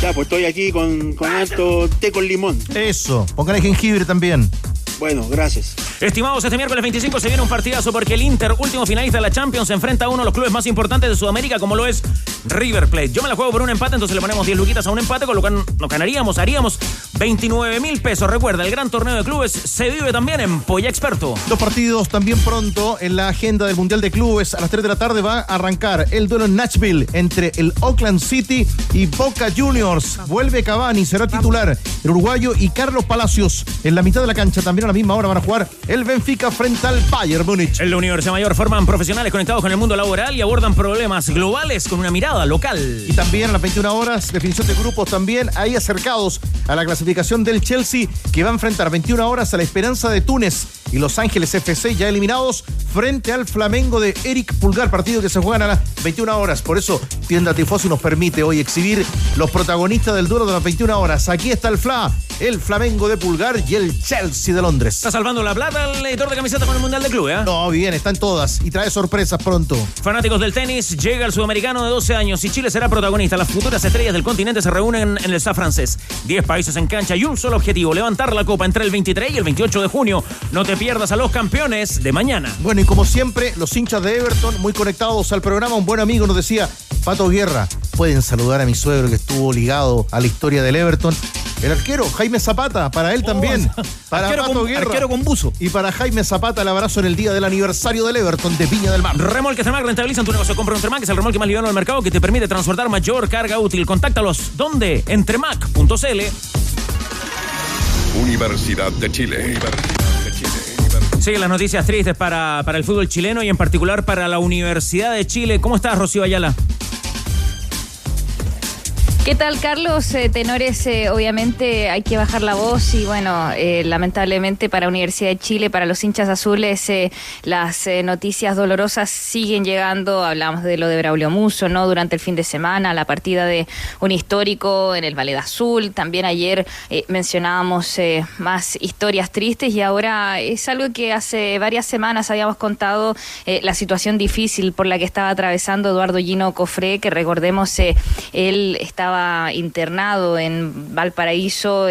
Ya, pues estoy aquí con alto té con limón. Eso, póngale jengibre también. Bueno, gracias. Estimados, este miércoles 25 se viene un partidazo porque el Inter, último finalista de la Champions, se enfrenta a uno de los clubes más importantes de Sudamérica como lo es River Plate. Yo me la juego por un empate, entonces le ponemos 10 luquitas a un empate, con lo que nos ganaríamos, haríamos 29.000 pesos. Recuerda, el gran torneo de clubes se vive también en Polla Experto. 2 partidos también pronto en la agenda del Mundial de Clubes. A las 3 de la tarde va a arrancar el duelo en Nashville entre el Oakland City y Boca Juniors. Vuelve Cavani, será titular el uruguayo, y Carlos Palacios en la mitad de la cancha. También a la misma hora van a jugar el Benfica frente al Bayern Múnich. En la Universidad Mayor forman profesionales conectados con el mundo laboral y abordan problemas globales con una mirada local. Y también a las 21 horas, definición de grupos también ahí acercados a la clasificación del Chelsea, que va a enfrentar 21 horas a la Esperanza de Túnez y Los Ángeles FC, ya eliminados, frente al Flamengo de Eric Pulgar, partido que se juegan a las 21 horas. Por eso Tienda Tifosi nos permite hoy exhibir los protagonistas del duelo de las 21 horas. Aquí está el Flamengo de Pulgar y el Chelsea de Londres. Está salvando la plata el editor de camisetas con el Mundial de Clubes, ¿eh? No, bien, están todas y trae sorpresas pronto. Fanáticos del tenis, llega el sudamericano de 12 años y Chile será protagonista. Las futuras estrellas del continente se reúnen en el SA francés. 10 países en cancha y un solo objetivo: levantar la copa entre el 23 y el 28 de junio. No te pierdas a los campeones de mañana. Bueno, y como siempre, los hinchas de Everton muy conectados al programa. Un buen amigo nos decía: Pato Guerra, pueden saludar a mi suegro que estuvo ligado a la historia del Everton. El arquero Jaime Zapata, para él también. Para Pato Guerra. Arquero con buzo. Y para Jaime Zapata, el abrazo en el día del aniversario del Everton de Viña del Mar. Remolques Tremac rentabilizan tu negocio. Compra un Tremac, es el remolque más liviano del mercado que te permite transportar mayor carga útil. Contáctalos. ¿Dónde? En tremac.cl. Universidad de Chile. Siguen las noticias tristes para el fútbol chileno y en particular para la Universidad de Chile. ¿Cómo estás, Rocío Ayala? ¿Qué tal, Carlos? Tenores, obviamente hay que bajar la voz y bueno, lamentablemente para Universidad de Chile, para los hinchas azules, las noticias dolorosas siguen llegando. Hablamos de lo de Braulio Musso, ¿no? Durante el fin de semana, la partida de un histórico en el Valle Azul. También ayer mencionábamos más historias tristes y ahora es algo que hace varias semanas habíamos contado, la situación difícil por la que estaba atravesando Eduardo Gino Cofré, que recordemos, él estaba internado en Valparaíso,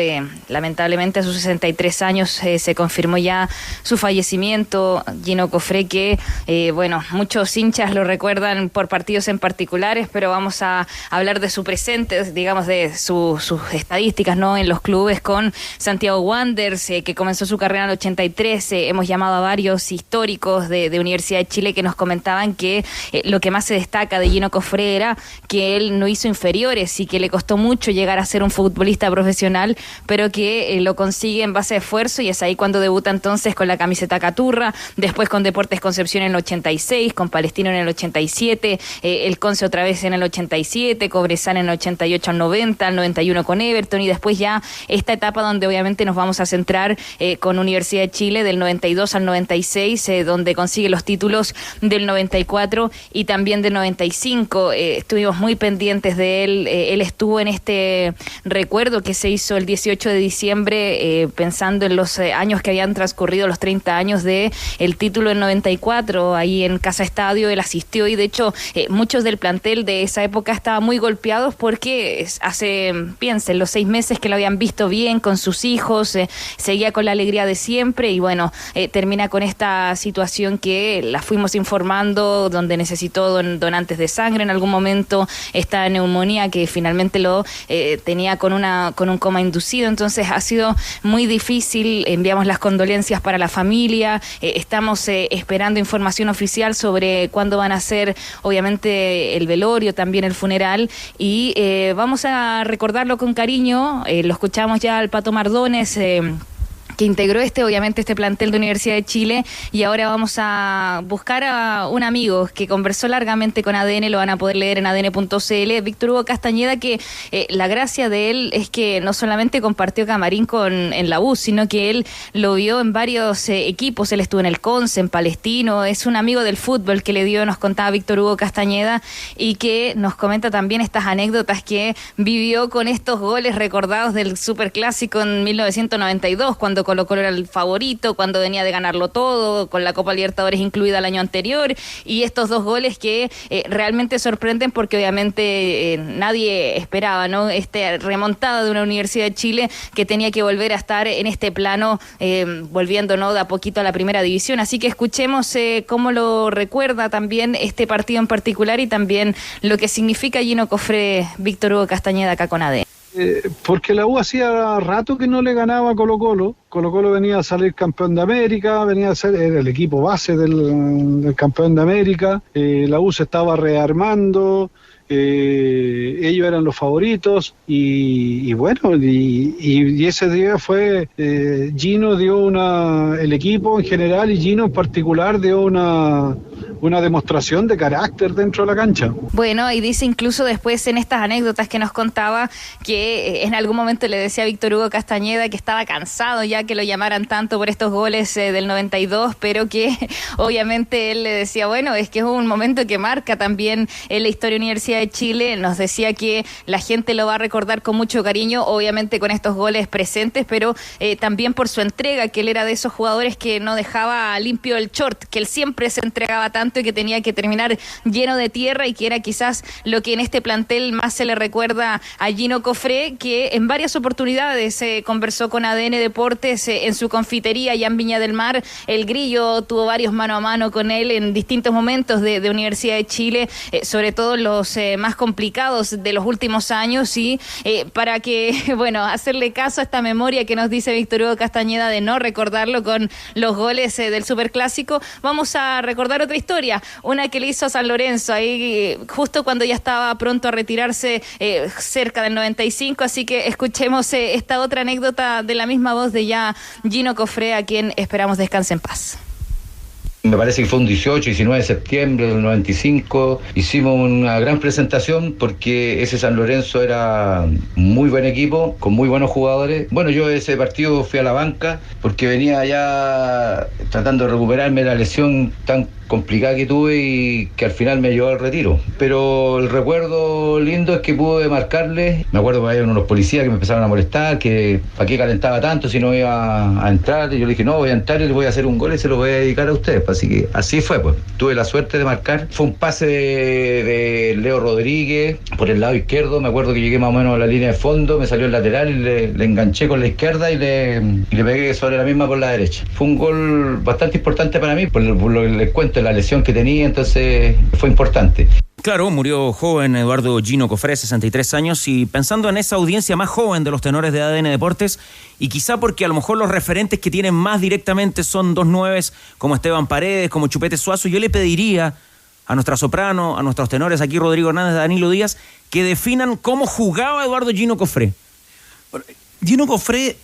lamentablemente a sus 63 años se confirmó ya su fallecimiento. Gino Cofré, que bueno, muchos hinchas lo recuerdan por partidos en particulares, pero vamos a hablar de su presente, digamos de sus estadísticas, ¿no? En los clubes con Santiago Wanderers, que comenzó su carrera en el 83, hemos llamado a varios históricos de Universidad de Chile que nos comentaban que lo que más se destaca de Gino Cofré era que él no hizo inferiores y que le costó mucho llegar a ser un futbolista profesional, pero que lo consigue en base a esfuerzo, y es ahí cuando debuta entonces con la camiseta caturra, después con Deportes Concepción en el 86, con Palestino en el 87, el Conce otra vez en el 87, Cobresal en el 88 al 90, al 91 con Everton, y después ya esta etapa donde obviamente nos vamos a centrar con Universidad de Chile del 92 al 96, donde consigue los títulos del 94 y también del 95. Estuvimos muy pendientes de él. Él estuvo en este recuerdo que se hizo el 18 de diciembre, pensando en los años que habían transcurrido, los 30 años de el título en 94, ahí en Casa Estadio. Él asistió y de hecho muchos del plantel de esa época estaban muy golpeados porque piensen, los 6 meses que lo habían visto bien con sus hijos, seguía con la alegría de siempre y bueno, termina con esta situación que la fuimos informando, donde necesitó donantes de sangre en algún momento, esta neumonía que finalmente lo tenía con un coma inducido. Entonces ha sido muy difícil. Enviamos las condolencias para la familia, estamos esperando información oficial sobre cuándo van a ser obviamente el velorio, también el funeral, y vamos a recordarlo con cariño. Lo escuchamos ya al Pato Mardones, que integró obviamente este plantel de Universidad de Chile, y ahora vamos a buscar a un amigo que conversó largamente con ADN, lo van a poder leer en adn.cl, Víctor Hugo Castañeda, que la gracia de él es que no solamente compartió camarín en la U, sino que él lo vio en varios equipos. Él estuvo en el Conce, en Palestino, es un amigo del fútbol que nos contaba Víctor Hugo Castañeda, y que nos comenta también estas anécdotas que vivió con estos goles recordados del Superclásico en 1992, cuando Colo-Colo era el favorito, cuando venía de ganarlo todo, con la Copa Libertadores incluida el año anterior, y estos 2 goles que realmente sorprenden porque obviamente nadie esperaba, ¿no? Remontada de una Universidad de Chile que tenía que volver a estar en este plano, volviendo, ¿no?, de a poquito a la primera división. Así que escuchemos cómo lo recuerda también este partido en particular y también lo que significa Gino Cofré, Víctor Hugo Castañeda, acá con AD. Porque la U hacía rato que no le ganaba a Colo-Colo. Colo-Colo venía a salir campeón de América, venía a ser el equipo base del campeón de América. La U se estaba rearmando, ellos eran los favoritos y bueno, y ese día fue, Gino dio el equipo en general y Gino en particular dio una demostración de carácter dentro de la cancha. Bueno, y dice incluso después en estas anécdotas que nos contaba que en algún momento le decía a Víctor Hugo Castañeda que estaba cansado ya que lo llamaran tanto por estos goles del 92, pero que obviamente él le decía, bueno, es que es un momento que marca también en la historia de Universidad de Chile. Nos decía que la gente lo va a recordar con mucho cariño, obviamente con estos goles presentes, pero también por su entrega, que él era de esos jugadores que no dejaba limpio el short, que él siempre se entregaba tanto y que tenía que terminar lleno de tierra, y que era quizás lo que en este plantel más se le recuerda a Gino Cofré, que en varias oportunidades conversó con ADN Deportes en su confitería allá en Viña del Mar. El Grillo tuvo varios mano a mano con él en distintos momentos de Universidad de Chile, sobre todo los más complicados de los últimos años, y para que, bueno, hacerle caso a esta memoria que nos dice Víctor Hugo Castañeda de no recordarlo con los goles del Superclásico, vamos a recordar otra historia, una que le hizo a San Lorenzo, ahí justo cuando ya estaba pronto a retirarse, cerca del 95, así que escuchemos esta otra anécdota de la misma voz de ya Gino Cofré, a quien esperamos descanse en paz. Me parece que fue un 18, 19 de septiembre del 95. Hicimos una gran presentación porque ese San Lorenzo era muy buen equipo, con muy buenos jugadores. Bueno, yo ese partido fui a la banca porque venía ya tratando de recuperarme la lesión tan complicada que tuve y que al final me llevó al retiro. Pero el recuerdo lindo es que pude marcarle. Me acuerdo que había unos policías que me empezaron a molestar, que para qué calentaba tanto si no iba a entrar. Y yo le dije, no, voy a entrar y le voy a hacer un gol y se lo voy a dedicar a ustedes. Así que así fue, pues. Tuve la suerte de marcar. Fue un pase de Leo Rodríguez por el lado izquierdo. Me acuerdo que llegué más o menos a la línea de fondo, me salió el lateral y le enganché con la izquierda y le pegué sobre la misma con la derecha. Fue un gol bastante importante para mí, por lo que les cuento, la lesión que tenía, entonces fue importante. Claro, murió joven Eduardo Gino Cofré, 63 años, y pensando en esa audiencia más joven de los tenores de ADN Deportes, y quizá porque a lo mejor los referentes que tienen más directamente son dos nueves como Esteban Paredes, como Chupete Suazo, yo le pediría a nuestra soprano, a nuestros tenores aquí, Rodrigo Hernández, Danilo Díaz, que definan cómo jugaba Eduardo Gino Cofré. Gino Cofré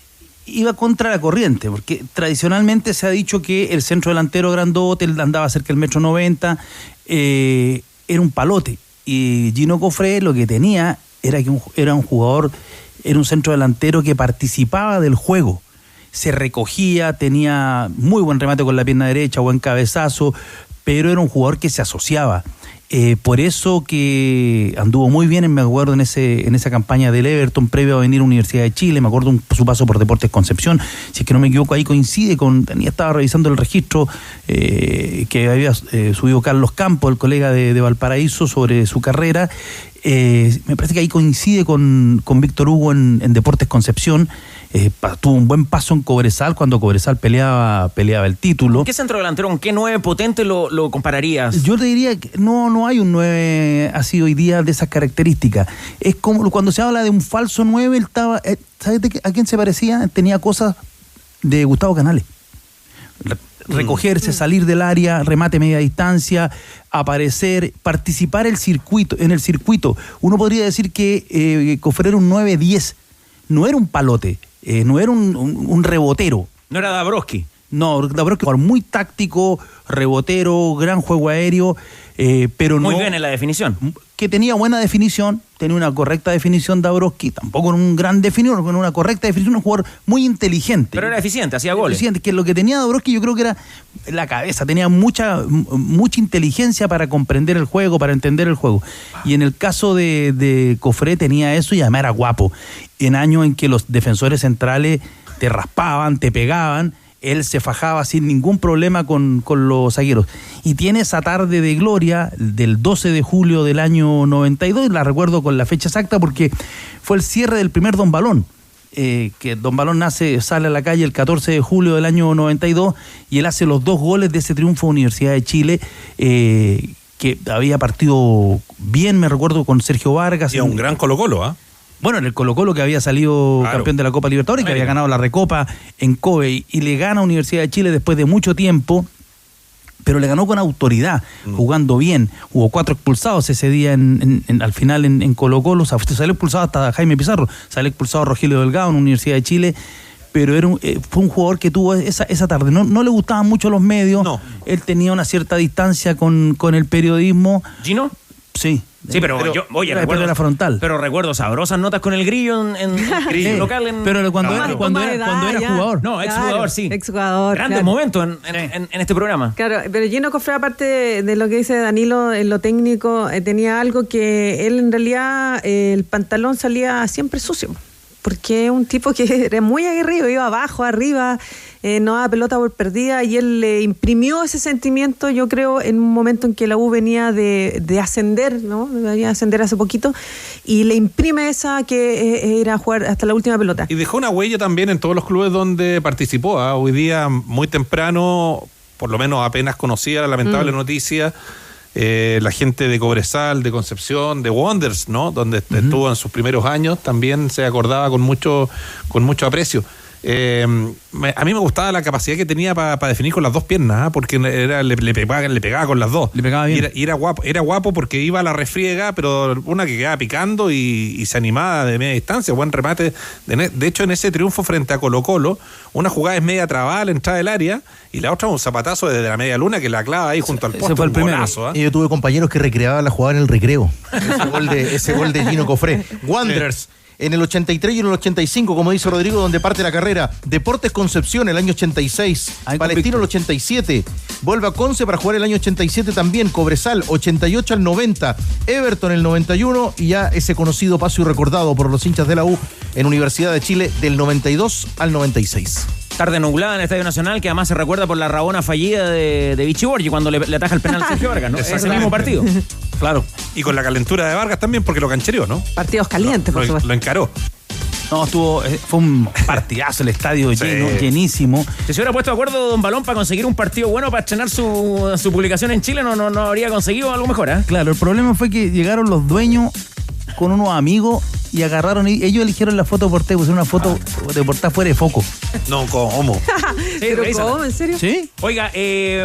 iba contra la corriente, porque tradicionalmente se ha dicho que el centro delantero grandote, él andaba cerca del 1,90 m, era un palote. Y Gino Cofré lo que tenía era que era un jugador, era un centro delantero que participaba del juego. Se recogía, tenía muy buen remate con la pierna derecha, buen cabezazo, pero era un jugador que se asociaba. Por eso que anduvo muy bien, me acuerdo, en esa campaña del Everton previo a venir a Universidad de Chile. Me acuerdo su paso por Deportes Concepción, si es que no me equivoco, ahí coincide con, estaba revisando el registro que había subido Carlos Campos, el colega de Valparaíso, sobre su carrera. Me parece que ahí coincide con Víctor Hugo en Deportes Concepción. Tuvo un buen paso en Cobresal cuando Cobresal peleaba el título. ¿Qué centro delantero, con qué 9 potente lo compararías? Yo te diría que no hay un 9 así hoy día de esas características. Es como cuando se habla de un falso 9, él estaba, ¿sabes a quién se parecía? Tenía cosas de Gustavo Canales. Recogerse, salir del área, remate media distancia, aparecer, participar en el circuito. Uno podría decir que Cofré era un 9-10, no era un palote, no era un rebotero. No era Dabrowski. No, Dabrowski era muy táctico, rebotero, gran juego aéreo, pero muy bien en la definición. Que tenía buena definición, tenía una correcta definición Dabrowski, tampoco en un gran definidor, con una correcta definición, un jugador muy inteligente. Pero era eficiente, hacía goles. Eficiente, que lo que tenía Dabrowski yo creo que era la cabeza, tenía mucha inteligencia para comprender el juego, para entender el juego. Y en el caso de Cofré tenía eso y además era guapo. En años en que los defensores centrales te raspaban, te pegaban, él se fajaba sin ningún problema con los zagueros. Y tiene esa tarde de gloria del 12 de julio del año 92, la recuerdo con la fecha exacta porque fue el cierre del primer Don Balón. Que Don Balón sale a la calle el 14 de julio del año 92 y él hace los 2 goles de ese triunfo de Universidad de Chile, que había partido bien, me recuerdo, con Sergio Vargas. Y a un gran Colo-Colo, ¿ah? Bueno, en el Colo-Colo que había salido campeón de la Copa Libertadores, que había ganado la Recopa en Kobe, y le gana a Universidad de Chile después de mucho tiempo, pero le ganó con autoridad, jugando bien. Hubo 4 expulsados ese día al final en Colo-Colo. O sea, salió expulsado hasta Jaime Pizarro, salió expulsado Rogelio Delgado en Universidad de Chile, pero fue un jugador que tuvo esa tarde. No le gustaban mucho los medios, él tenía una cierta distancia con el periodismo. ¿Gino? Sí. Sí, pero recuerdo la frontal. Pero recuerdo sabrosas notas con el Grillo en local. Pero cuando era jugador. No, exjugador, sí. Exjugador. Grandes momentos en este programa. Claro, pero Gino Cofré, aparte de lo que dice Danilo en lo técnico, tenía algo que él en realidad, el pantalón salía siempre sucio. Porque es un tipo que era muy aguerrido, iba abajo, arriba, no daba pelota por perdida, y él le imprimió ese sentimiento, yo creo, en un momento en que la U venía de ascender, ¿no? Venía a ascender hace poquito, y le imprime esa que era jugar hasta la última pelota. Y dejó una huella también en todos los clubes donde participó. Hoy día, muy temprano, por lo menos apenas conocía la lamentable noticia, la gente de Cobresal, de Concepción, de Wanderers, ¿no? Donde estuvo en sus primeros años, también se acordaba con mucho aprecio. A mí me gustaba la capacidad que tenía para definir con las dos piernas, porque le pegaba con las dos. Le pegaba bien. Y era guapo porque iba a la refriega, pero una que quedaba picando y se animaba de media distancia. Buen remate. De hecho, en ese triunfo frente a Colo-Colo, una jugada es media trabada a la entrada del área y la otra un zapatazo desde la media luna que la clava ahí junto al poste. Ese fue el primero. Golazo, Y yo tuve compañeros que recreaban la jugada en el recreo. Ese gol de Gino Cofré. Wanderers. En el 83 y en el 85, como dice Rodrigo, donde parte la carrera. Deportes Concepción, el año 86. Palestino, el 87. Vuelve a Conce para jugar el año 87 también. Cobresal, 88 al 90. Everton, el 91. Y ya ese conocido paso y recordado por los hinchas de la U en Universidad de Chile, del 92 al 96. Tarde nublada en el Estadio Nacional, que además se recuerda por la rabona fallida de Vichy Borgi cuando le ataja el penal a Sergio Vargas, ¿no? Es el mismo partido. Claro. Y con la calentura de Vargas también, porque lo canchereó, ¿no? Partidos calientes, por supuesto. Lo encaró. No, fue un partidazo el estadio llenísimo. Si se hubiera puesto de acuerdo Don Balón para conseguir un partido bueno para estrenar su publicación en Chile, no habría conseguido algo mejor, ¿eh? Claro, el problema fue que llegaron los dueños con unos amigos y agarraron, ellos eligieron la foto de portada, pusieron una foto de portada fuera de foco. No, ¿cómo? ¿Pero cómo? ¿En serio? Sí. Oiga,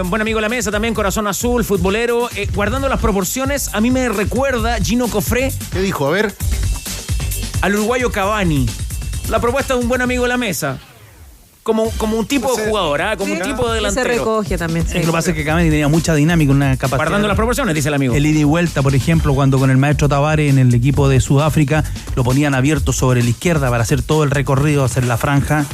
buen amigo de la mesa también, corazón azul, futbolero. Guardando las proporciones, a mí me recuerda Gino Cofré. ¿Qué dijo? A ver. Al uruguayo Cavani. La propuesta de un buen amigo de la mesa. Como un tipo de jugador, ¿ah? Como un tipo de delantero. Se recoge también. Sí. Lo que pasa es que Cavani tenía mucha dinámica, una capacidad. Guardando las proporciones, dice el amigo. El ida y vuelta, por ejemplo, cuando con el maestro Tavares en el equipo de Sudáfrica lo ponían abierto sobre la izquierda para hacer todo el recorrido, hacer la franja.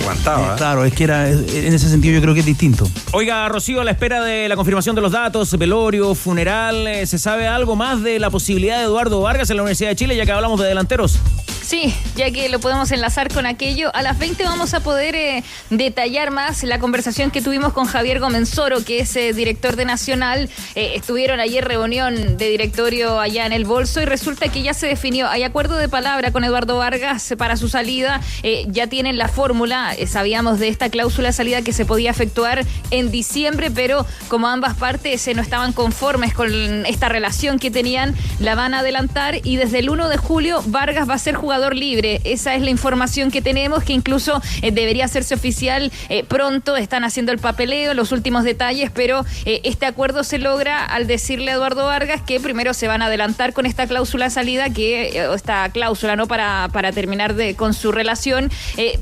Aguantaba. Claro, es que era, en ese sentido yo creo que es distinto. Oiga, Rocío, a la espera de la confirmación de los datos, velorio, funeral, ¿se sabe algo más de la posibilidad de Eduardo Vargas en la Universidad de Chile, ya que hablamos de delanteros? Sí, ya que lo podemos enlazar con aquello, a las 20 vamos a poder detallar más la conversación que tuvimos con Javier Gomenzoro, que es director de Nacional. Estuvieron ayer reunión de directorio allá en el Bolso y resulta que ya se definió, hay acuerdo de palabra con Eduardo Vargas para su salida, ya tienen la fórmula, sabíamos de esta cláusula de salida que se podía efectuar en diciembre, pero como ambas partes no estaban conformes con esta relación que tenían, la van a adelantar y desde el 1 de julio Vargas va a ser jugador libre. Esa es la información que tenemos, que incluso debería hacerse oficial pronto. Están haciendo el papeleo, los últimos detalles, pero este acuerdo se logra al decirle a Eduardo Vargas que primero se van a adelantar con esta cláusula de salida, esta cláusula no para terminar con su relación,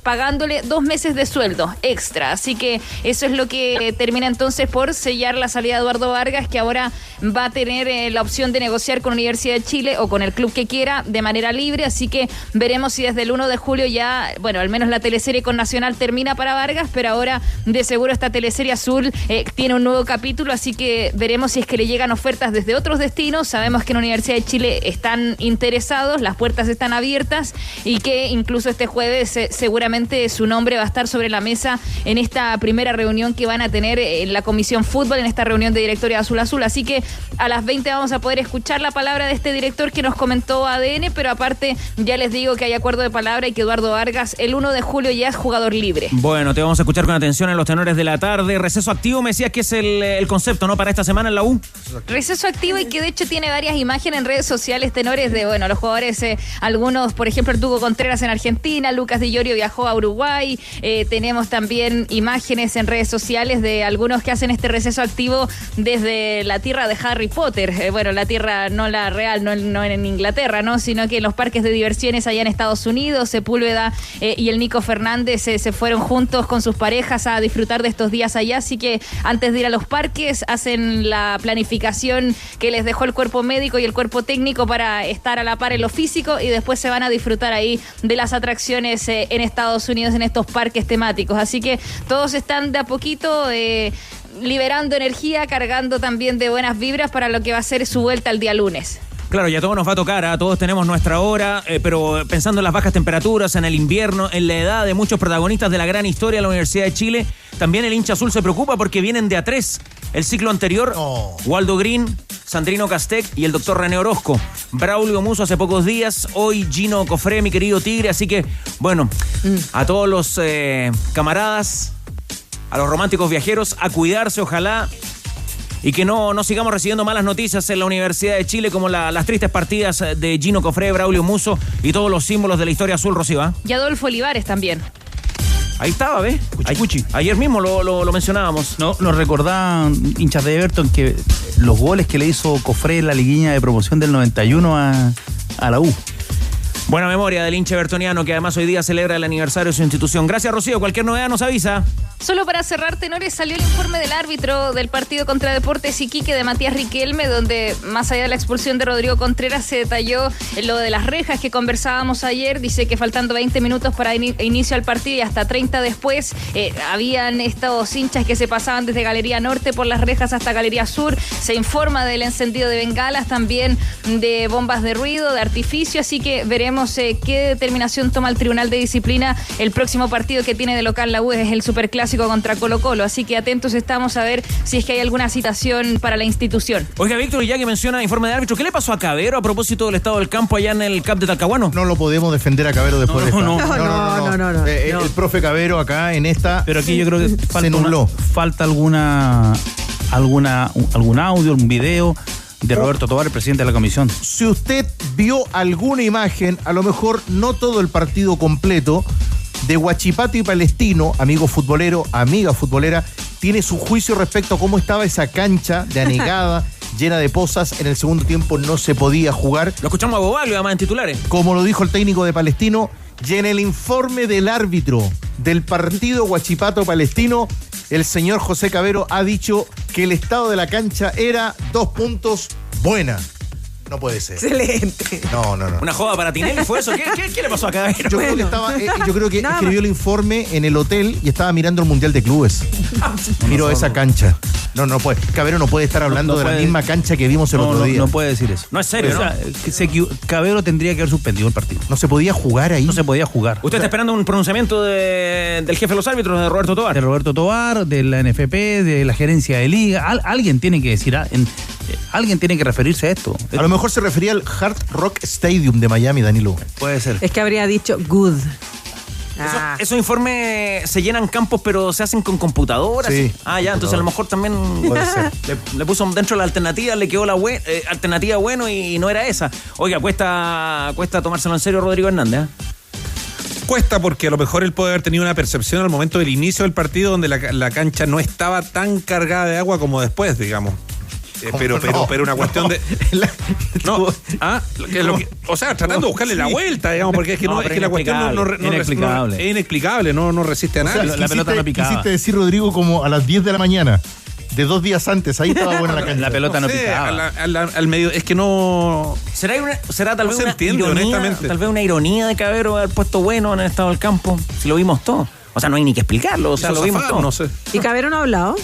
pagándole 2 meses de sueldo extra. Así que eso es lo que termina entonces por sellar la salida de Eduardo Vargas, que ahora va a tener la opción de negociar con Universidad de Chile o con el club que quiera de manera libre. Así que veremos si desde el 1 de julio ya, bueno, al menos la teleserie con Nacional termina para Vargas, pero ahora de seguro esta teleserie azul tiene un nuevo capítulo, así que veremos si es que le llegan ofertas desde otros destinos. Sabemos que en la Universidad de Chile están interesados, las puertas están abiertas y que incluso este jueves seguramente su nombre va a estar sobre la mesa en esta primera reunión que van a tener en la Comisión Fútbol, en esta reunión de directorio Azul Azul. Así que a las 20 vamos a poder escuchar la palabra de este director que nos comentó ADN, pero aparte ya les digo que hay acuerdo de palabra y que Eduardo Vargas el 1 de julio ya es jugador libre. Bueno, te vamos a escuchar con atención en los tenores de la tarde. Receso activo, me decías que es el concepto, ¿no? Para esta semana en la U. Receso activo y que de hecho tiene varias imágenes en redes sociales, tenores de, bueno, los jugadores, algunos, por ejemplo, Arturo Contreras en Argentina, Lucas Di Llorio viajó a Uruguay, tenemos también imágenes en redes sociales de algunos que hacen este receso activo desde la tierra de Harry Potter, bueno, la tierra no la real, no en Inglaterra, ¿no? Sino que en los parques de diversiones allá en Estados Unidos, Sepúlveda y el Nico Fernández se fueron juntos con sus parejas a disfrutar de estos días allá, así que antes de ir a los parques hacen la planificación que les dejó el cuerpo médico y el cuerpo técnico para estar a la par en lo físico y después se van a disfrutar ahí de las atracciones en Estados Unidos en estos parques temáticos, así que todos están de a poquito liberando energía, cargando también de buenas vibras para lo que va a ser su vuelta el día lunes. Claro, ya todo nos va a tocar, todos tenemos nuestra hora, pero pensando en las bajas temperaturas, en el invierno, en la edad de muchos protagonistas de la gran historia de la Universidad de Chile, también el hincha azul se preocupa porque vienen de a 3. El ciclo anterior, Waldo Green, Sandrino Castec y el doctor René Orozco. Braulio Musso hace pocos días, hoy Gino Cofré, mi querido Tigre, así que, bueno, a todos los camaradas, a los románticos viajeros, a cuidarse, ojalá, y que no sigamos recibiendo malas noticias en la Universidad de Chile, como las tristes partidas de Gino Cofré, Braulio Musso y todos los símbolos de la historia azul, Rocío. Y Adolfo Olivares también. Ahí estaba, ¿ves? Ayer mismo lo mencionábamos. No, nos recordaban hinchas de Everton que los goles que le hizo Cofré en la liguilla de promoción del 91 a la U. Buena memoria del hincha evertoniano que además hoy día celebra el aniversario de su institución. Gracias, Rocío. Cualquier novedad nos avisa. Solo para cerrar, Tenores, salió el informe del árbitro del partido contra Deportes Iquique de Matías Riquelme, donde más allá de la expulsión de Rodrigo Contreras se detalló lo de las rejas que conversábamos ayer. Dice que faltando 20 minutos para inicio al partido y hasta 30 después, habían estos hinchas que se pasaban desde Galería Norte por las rejas hasta Galería Sur. Se informa del encendido de bengalas, también de bombas de ruido, de artificio, así que veremos qué determinación toma el Tribunal de Disciplina. El próximo partido que tiene de local la U es el Superclásico contra Colo-Colo, así que atentos estamos a ver si es que hay alguna citación para la institución. Oiga, Víctor, ya que menciona informe de árbitro, ¿qué le pasó a Cabero a propósito del estado del campo allá en el CAP de Talcahuano? No lo podemos defender a Cabero después de esta. No. El profe Cabero acá en esta. Pero aquí yo creo que falta algún audio, un video de Roberto Tobar, el presidente de la comisión. Si usted vio alguna imagen, a lo mejor no todo el partido completo, de Huachipato y Palestino, amigo futbolero, amiga futbolera, tiene su juicio respecto a cómo estaba esa cancha de anegada, llena de pozas. En el segundo tiempo no se podía jugar. Lo escuchamos a Bobaglio, además en titulares. Como lo dijo el técnico de Palestino, y en el informe del árbitro del partido Huachipato-Palestino, el señor José Cabero ha dicho que el estado de la cancha era 2 puntos buena. No puede ser. Excelente. No. ¿Una joda para Tinelli fue eso? ¿Qué le pasó a Cabero? Yo creo que escribió el informe en el hotel y estaba mirando el Mundial de Clubes. Miró esa cancha. No puede. Cabero no puede estar hablando de la misma cancha que vimos el otro día. No puede decir eso. No es serio, ¿no? Cabero tendría que haber suspendido el partido. No se podía jugar ahí. No se podía jugar. ¿Usted está esperando un pronunciamiento del jefe de los árbitros, de Roberto Tobar? De Roberto Tobar, de la NFP, de la gerencia de liga. Alguien tiene que decir, alguien tiene que referirse a esto. A lo mejor se refería al Hard Rock Stadium de Miami, Danilo. Puede ser. Es que habría dicho good. Esos informes se llenan campos, pero se hacen con computadoras. Sí. Entonces a lo mejor también puede ser. Le puso dentro de la alternativa, le quedó la alternativa bueno y no era esa. Oiga, cuesta tomárselo en serio Rodrigo Hernández. Cuesta porque a lo mejor él puede haber tenido una percepción al momento del inicio del partido donde la cancha no estaba tan cargada de agua como después, digamos. Pero una cuestión de. O sea, tratando de buscarle la vuelta, digamos, porque es que la cuestión es inexplicable, no resiste a nada. La pelota no picaba. Quisiste decir, Rodrigo, como a las 10 de la mañana, de 2 días antes, ahí estaba buena la cancha. La pelota no picaba. Al medio, es que no. ¿Será tal vez una ironía, honestamente. Tal vez una ironía de Cabero haber puesto bueno en el estado del campo, si lo vimos todo. O sea, no hay ni que explicarlo, lo vimos todo. No sé. ¿Y Cabero no ha hablado?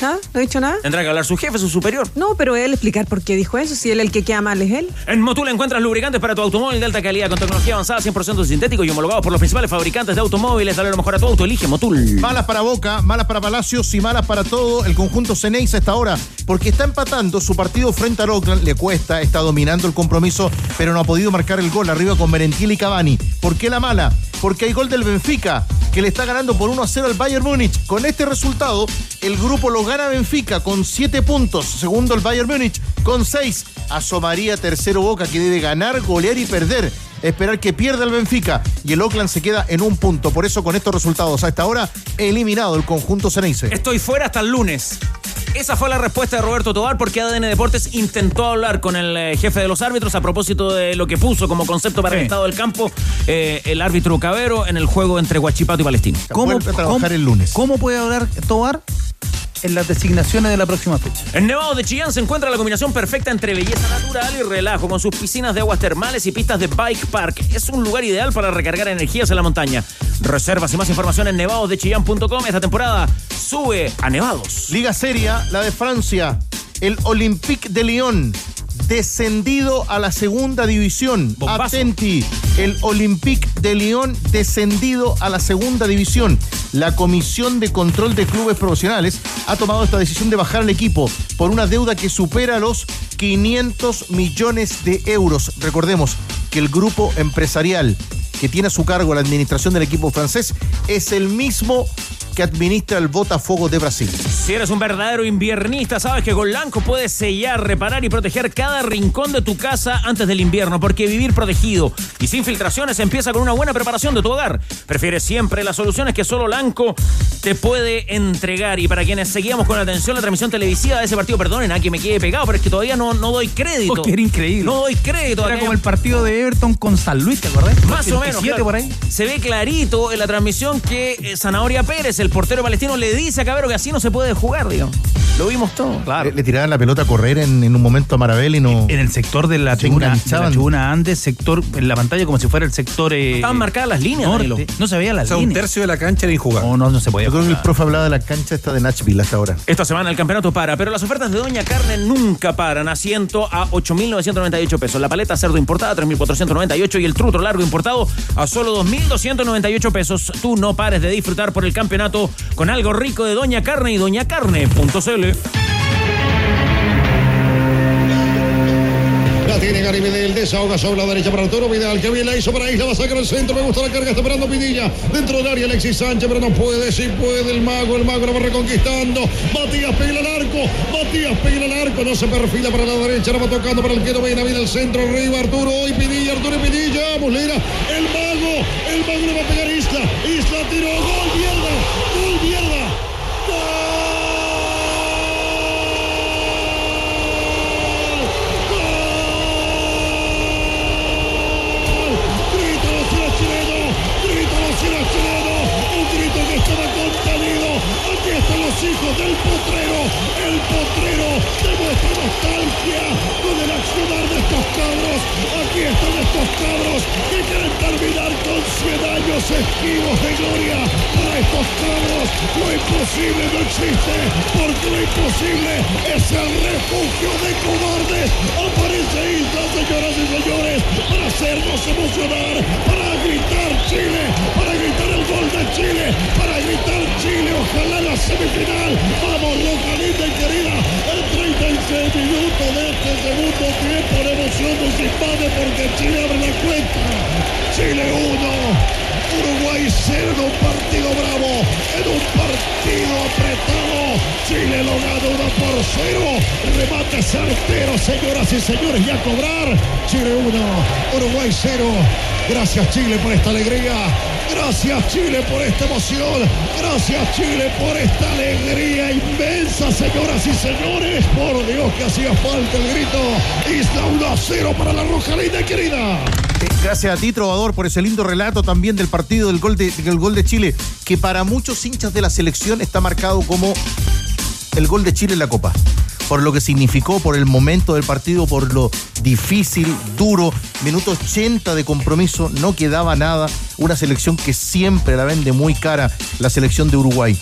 ¿No ha dicho nada? Tendrá que hablar su jefe, su superior. No, pero él explicar por qué dijo eso. Si él el que queda mal es él. En Motul encuentras lubricantes para tu automóvil de alta calidad con tecnología avanzada, 100% sintético y homologados por los principales fabricantes de automóviles. Dale lo mejor a tu auto, elige Motul. Malas para Boca, malas para Palacios y malas para todo el conjunto Ceneice a esta hora, porque está empatando su partido frente al Oakland. Le cuesta, está dominando el compromiso, pero no ha podido marcar el gol arriba con Merentiel y Cavani. ¿Por qué la mala? Porque hay gol del Benfica, que le está ganando por 1-0 al Bayern Múnich. Con este resultado, el grupo lo gana Benfica con 7 puntos. Segundo el Bayern Múnich con 6. Asomaría tercero Boca, que debe ganar, golear y perder. Esperar que pierda el Benfica y el Oakland se queda en 1 punto. Por eso, con estos resultados a esta hora, eliminado el conjunto Ceneice. Estoy fuera hasta el lunes. Esa fue la respuesta de Roberto Tobar, porque ADN Deportes intentó hablar con el jefe de los árbitros a propósito de lo que puso como concepto para el estado del campo el árbitro Cabero en el juego entre Huachipato y Palestino. Vuelve a trabajar el lunes. ¿Cómo puede hablar Tobar en las designaciones de la próxima fecha? En Nevados de Chillán se encuentra la combinación perfecta entre belleza natural y relajo, con sus piscinas de aguas termales y pistas de bike park. Es un lugar ideal para recargar energías en la montaña. Reservas y más información en nevadosdechillán.com. Esta temporada sube a Nevados. Liga Seria, la de Francia, el Olympique de Lyon, descendido a la segunda división. Bombazo. Atenti, el Olympique de Lyon descendido a la segunda división. La Comisión de Control de Clubes Profesionales ha tomado esta decisión de bajar al equipo por una deuda que supera los 500 millones de euros. Recordemos que el grupo empresarial que tiene a su cargo la administración del equipo francés es el mismo que administra el Botafogo de Brasil. Si eres un verdadero inviernista, sabes que con Lanco puedes sellar, reparar y proteger cada rincón de tu casa antes del invierno, porque vivir protegido y sin filtraciones empieza con una buena preparación de tu hogar. Prefieres siempre las soluciones que solo Lanco te puede entregar. Y para quienes seguíamos con atención la transmisión televisiva de ese partido, perdonen a que me quede pegado, pero es que todavía no doy crédito. Era increíble. No doy crédito. Era como el partido de Everton con San Luis, ¿te acordás? Más o menos. Claro. Por ahí. Se ve clarito en la transmisión que Zanahoria Pérez, el portero palestino, le dice a Cabero que así no se puede jugar, digamos. Lo vimos todo. Claro. Le tiraban la pelota a correr en un momento a Marabel y no... En el sector de la tribuna Andes, sector en la pantalla como si fuera el sector... Estaban marcadas las líneas, norte. No se veía las líneas. Un tercio de la cancha era injugable. No se podía. Yo creo que el profe hablaba de la cancha esta de Nashville hasta ahora. Esta semana el campeonato para, pero las ofertas de Doña Carne nunca paran. Asiento a 8.998 pesos. La paleta cerdo importada, 3.498. Y el trutro largo importado a solo 2.298 pesos. Tú no pares de disfrutar por el campeonato con algo rico de Doña Carne y doñacarne.cl. La tiene Gary Vidal, desahoga sobre la derecha para Arturo Vidal, que bien la hizo para Isla, va a sacar el centro, me gusta la carga, está esperando Pinilla, dentro del área Alexis Sánchez, pero no puede, sí puede el mago lo va reconquistando, Matías pega el arco, no se perfila para la derecha, ahora va tocando para el que no viene al centro, arriba Arturo y Pinilla, Muslera, el mago le va a pegar Isla tiró, gol, mierda, hijos del potrero, el potrero demuestra nostalgia con el accionar de estos cabros. Aquí están estos cabros que quieren terminar con 100 años esquivos de gloria. Para estos cabros lo imposible no existe, porque lo imposible es el refugio de cobardes. Aparece Isla, señoras y señores, para hacernos emocionar, para gritar Chile, para gritar el gol de Chile, para gritar Chile, ojalá la semifinal. Vamos, Rojalita querida, el 36 minutos de este segundo tiempo, la emoción nos invade porque Chile abre la cuenta. Chile 1, Uruguay 0 en un partido bravo, en un partido apretado. Chile lo gana 1-0, remate certero, señoras y señores, y a cobrar. Chile 1, Uruguay 0. Gracias Chile por esta alegría. Gracias Chile por esta emoción. Gracias Chile por esta alegría inmensa, señoras y señores. Por Dios que hacía falta el grito. Isla 1-0 para la Rojalina querida. Gracias a ti, Trovador, por ese lindo relato también del partido del gol de Chile, que para muchos hinchas de la selección está marcado como el gol de Chile en la Copa. Por lo que significó, por el momento del partido, por lo difícil, duro, minuto 80 de compromiso, no quedaba nada. Una selección que siempre la vende muy cara, la selección de Uruguay.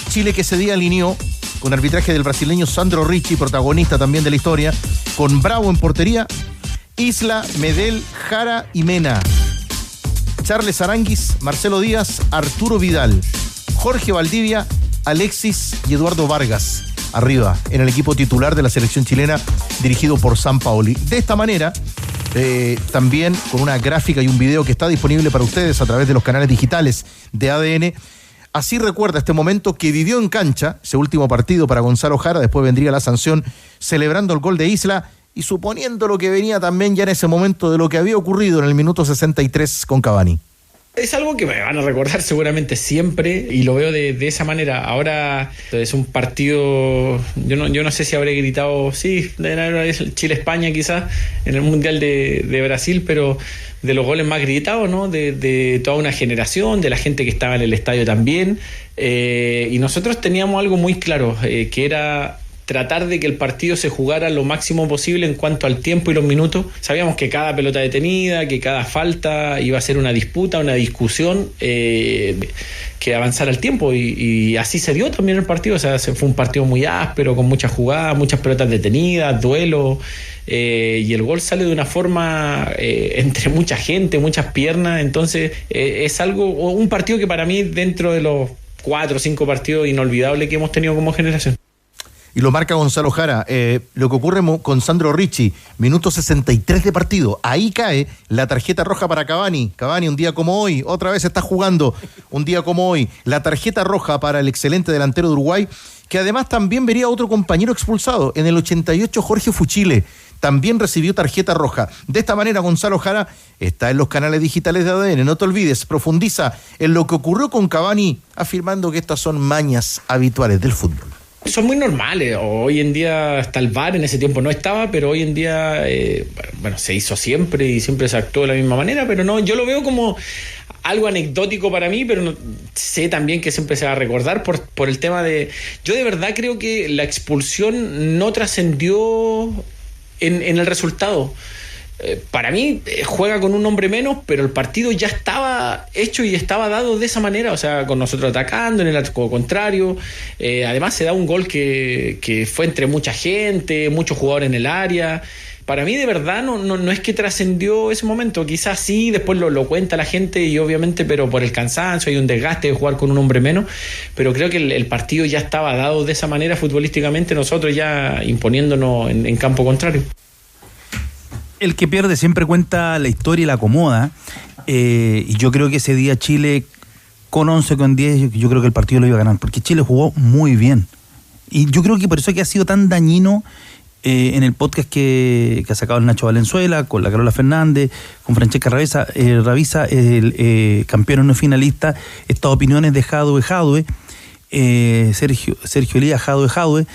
Chile que ese día alineó con arbitraje del brasileño Sandro Ricci, protagonista también de la historia, con Bravo en portería, Isla, Medel, Jara y Mena, Charles Aranguis, Marcelo Díaz, Arturo Vidal, Jorge Valdivia, Alexis y Eduardo Vargas arriba en el equipo titular de la selección chilena dirigido por Sampaoli. De esta manera, también con una gráfica y un video que está disponible para ustedes a través de los canales digitales de ADN, así recuerda este momento que vivió en cancha, ese último partido para Gonzalo Jara, después vendría la sanción, celebrando el gol de Isla y suponiendo lo que venía también ya en ese momento de lo que había ocurrido en el minuto 63 con Cavani. Es algo que me van a recordar seguramente siempre y lo veo de esa manera. Ahora es un partido, yo no sé si habré gritado, sí, Chile-España quizás en el Mundial de Brasil, pero de los goles más gritados, ¿no? De toda una generación, de la gente que estaba en el estadio también. Y nosotros teníamos algo muy claro, que era tratar de que el partido se jugara lo máximo posible en cuanto al tiempo y los minutos. Sabíamos que cada pelota detenida, que cada falta iba a ser una disputa, una discusión que avanzara el tiempo y así se dio también el partido. O sea, fue un partido muy áspero, con muchas jugadas, muchas pelotas detenidas, duelos, y el gol sale de una forma entre mucha gente, muchas piernas. Entonces es un partido que para mí, dentro de los 4 o 5 partidos inolvidables que hemos tenido como generación. Y lo marca Gonzalo Jara. Lo que ocurre con Sandro Ricci, minuto 63 de partido. Ahí cae la tarjeta roja para Cavani. Cavani, un día como hoy, otra vez está jugando un día como hoy. La tarjeta roja para el excelente delantero de Uruguay, que además también vería a otro compañero expulsado. En el 88, Jorge Fuchile también recibió tarjeta roja. De esta manera, Gonzalo Jara está en los canales digitales de ADN. No te olvides, profundiza en lo que ocurrió con Cavani, afirmando que estas son mañas habituales del fútbol. Son muy normales. Hoy en día está el VAR, en ese tiempo no estaba, pero hoy en día se hizo siempre y siempre se actuó de la misma manera, pero no, yo lo veo como algo anecdótico para mí, pero no, sé también que siempre se va a recordar por el tema de... Yo de verdad creo que la expulsión no trascendió en el resultado. Para mí juega con un hombre menos, pero el partido ya estaba hecho y estaba dado de esa manera, o sea, con nosotros atacando en el arco contrario. Además se da un gol que fue entre mucha gente, muchos jugadores en el área. Para mí de verdad no es que trascendió ese momento, quizás sí, después lo cuenta la gente y obviamente, pero por el cansancio hay un desgaste de jugar con un hombre menos, pero creo que el partido ya estaba dado de esa manera futbolísticamente, nosotros ya imponiéndonos en campo contrario. El que pierde siempre cuenta la historia y la acomoda, y yo creo que ese día Chile con 11, con 10, yo creo que el partido lo iba a ganar, porque Chile jugó muy bien, y yo creo que por eso es que ha sido tan dañino en el podcast que ha sacado el Nacho Valenzuela, con la Carola Fernández, con Francesca Ravisa, el campeón no finalista, estas opiniones de Jadwe, Sergio Elías Jadwe,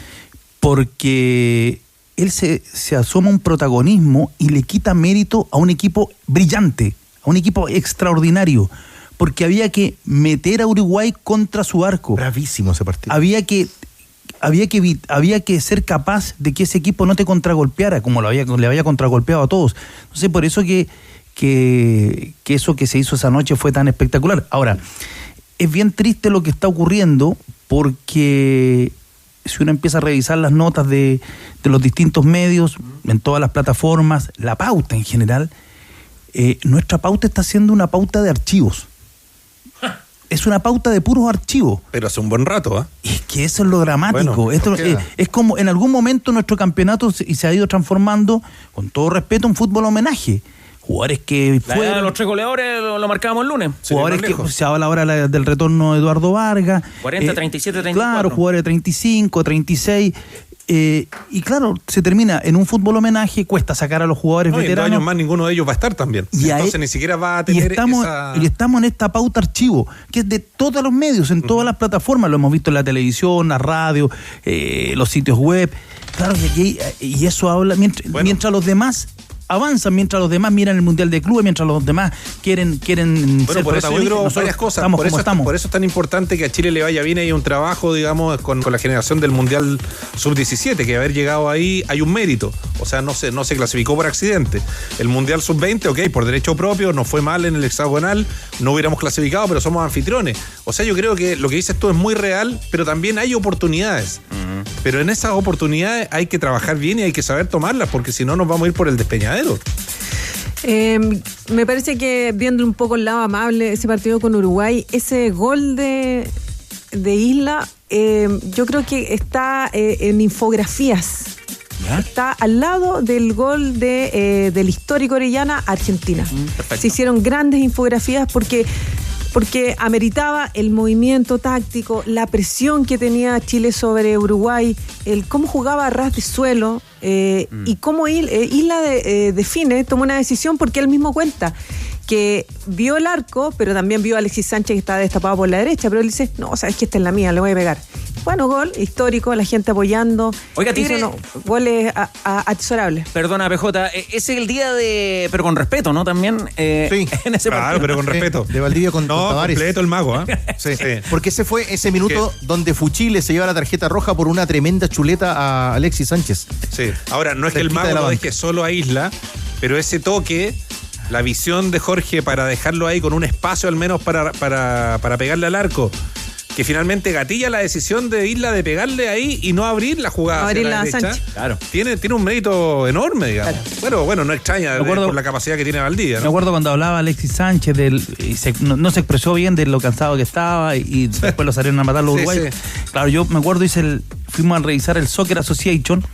porque él se asoma un protagonismo y le quita mérito a un equipo brillante, a un equipo extraordinario, porque había que meter a Uruguay contra su arco. Bravísimo ese partido. Había que ser capaz de que ese equipo no te contragolpeara como le había contragolpeado a todos. Entonces, por eso que eso que se hizo esa noche fue tan espectacular. Ahora, es bien triste lo que está ocurriendo, porque si uno empieza a revisar las notas de los distintos medios, en todas las plataformas, la pauta en general, nuestra pauta está siendo una pauta de archivos. Es una pauta de puros archivos. Pero hace un buen rato, ¿eh? Es que eso es lo dramático. Bueno, esto es como en algún momento nuestro campeonato se ha ido transformando, con todo respeto, en fútbol homenaje. Jugadores que fueron... Los 3 goleadores lo marcábamos el lunes. Jugadores que se habla ahora del retorno de Eduardo Vargas. 40, 37, 34. Claro, jugadores de 35, 36... y claro, se termina en un fútbol homenaje, cuesta sacar a los jugadores veteranos. En 2 años más ninguno de ellos va a estar también. Entonces ni siquiera va a tener y estamos en esta pauta archivo, que es de todos los medios, en todas las plataformas. Lo hemos visto en la televisión, la radio, los sitios web. Claro que aquí, y eso habla, mientras los demás avanzan, mientras los demás miran el Mundial de Clubes, mientras los demás quieren ser por eso yo creo varias cosas. Por eso es tan importante que a Chile le vaya bien. Hay un trabajo, digamos, con la generación del Mundial Sub-17, que haber llegado ahí hay un mérito. O sea, no se clasificó por accidente. El Mundial Sub-20, ok, por derecho propio, nos fue mal en el hexagonal, no hubiéramos clasificado, pero somos anfitriones. O sea, yo creo que lo que dices tú es muy real, pero también hay oportunidades. Pero en esas oportunidades hay que trabajar bien y hay que saber tomarlas, porque si no nos vamos a ir por el despeñadero. Me parece que, viendo un poco el lado amable, ese partido con Uruguay, ese gol de Isla, yo creo que está en infografías. ¿Ya? Está al lado del gol del histórico Orellana, Argentina. Se hicieron grandes infografías porque ameritaba el movimiento táctico, la presión que tenía Chile sobre Uruguay, el cómo jugaba a ras de suelo, y cómo Isla tomó una decisión, porque él mismo cuenta que vio el arco, pero también vio a Alexis Sánchez, que estaba destapado por la derecha, pero él dice, no, sabes que esta es la mía, le voy a pegar. Bueno, gol histórico, la gente apoyando. Oiga, Tigre, goles atesorables. Perdona, PJ, ese es el día pero con respeto, ¿no? También sí, en ese claro, partido. Pero con respeto. De Valdivia con Tavares. Completo el mago, ¿eh? Sí. Porque ese fue ese minuto donde Fuchile se lleva la tarjeta roja por una tremenda chuleta a Alexis Sánchez. Sí. Ahora, no es que el mago lo deje solo a Isla, pero ese toque, la visión de Jorge para dejarlo ahí con un espacio al menos para pegarle al arco, que finalmente gatilla la decisión de Isla de pegarle ahí y no abrir la jugada hacia la derecha. Sánchez. Claro. Tiene un mérito enorme, digamos. Claro. Bueno, no extraña por la capacidad que tiene Valdivia, ¿no? Me acuerdo cuando hablaba Alexis Sánchez no se expresó bien de lo cansado que estaba y después lo salieron a matar los uruguayos. Sí. Claro, yo me acuerdo, fuimos a revisar el Soccer Association.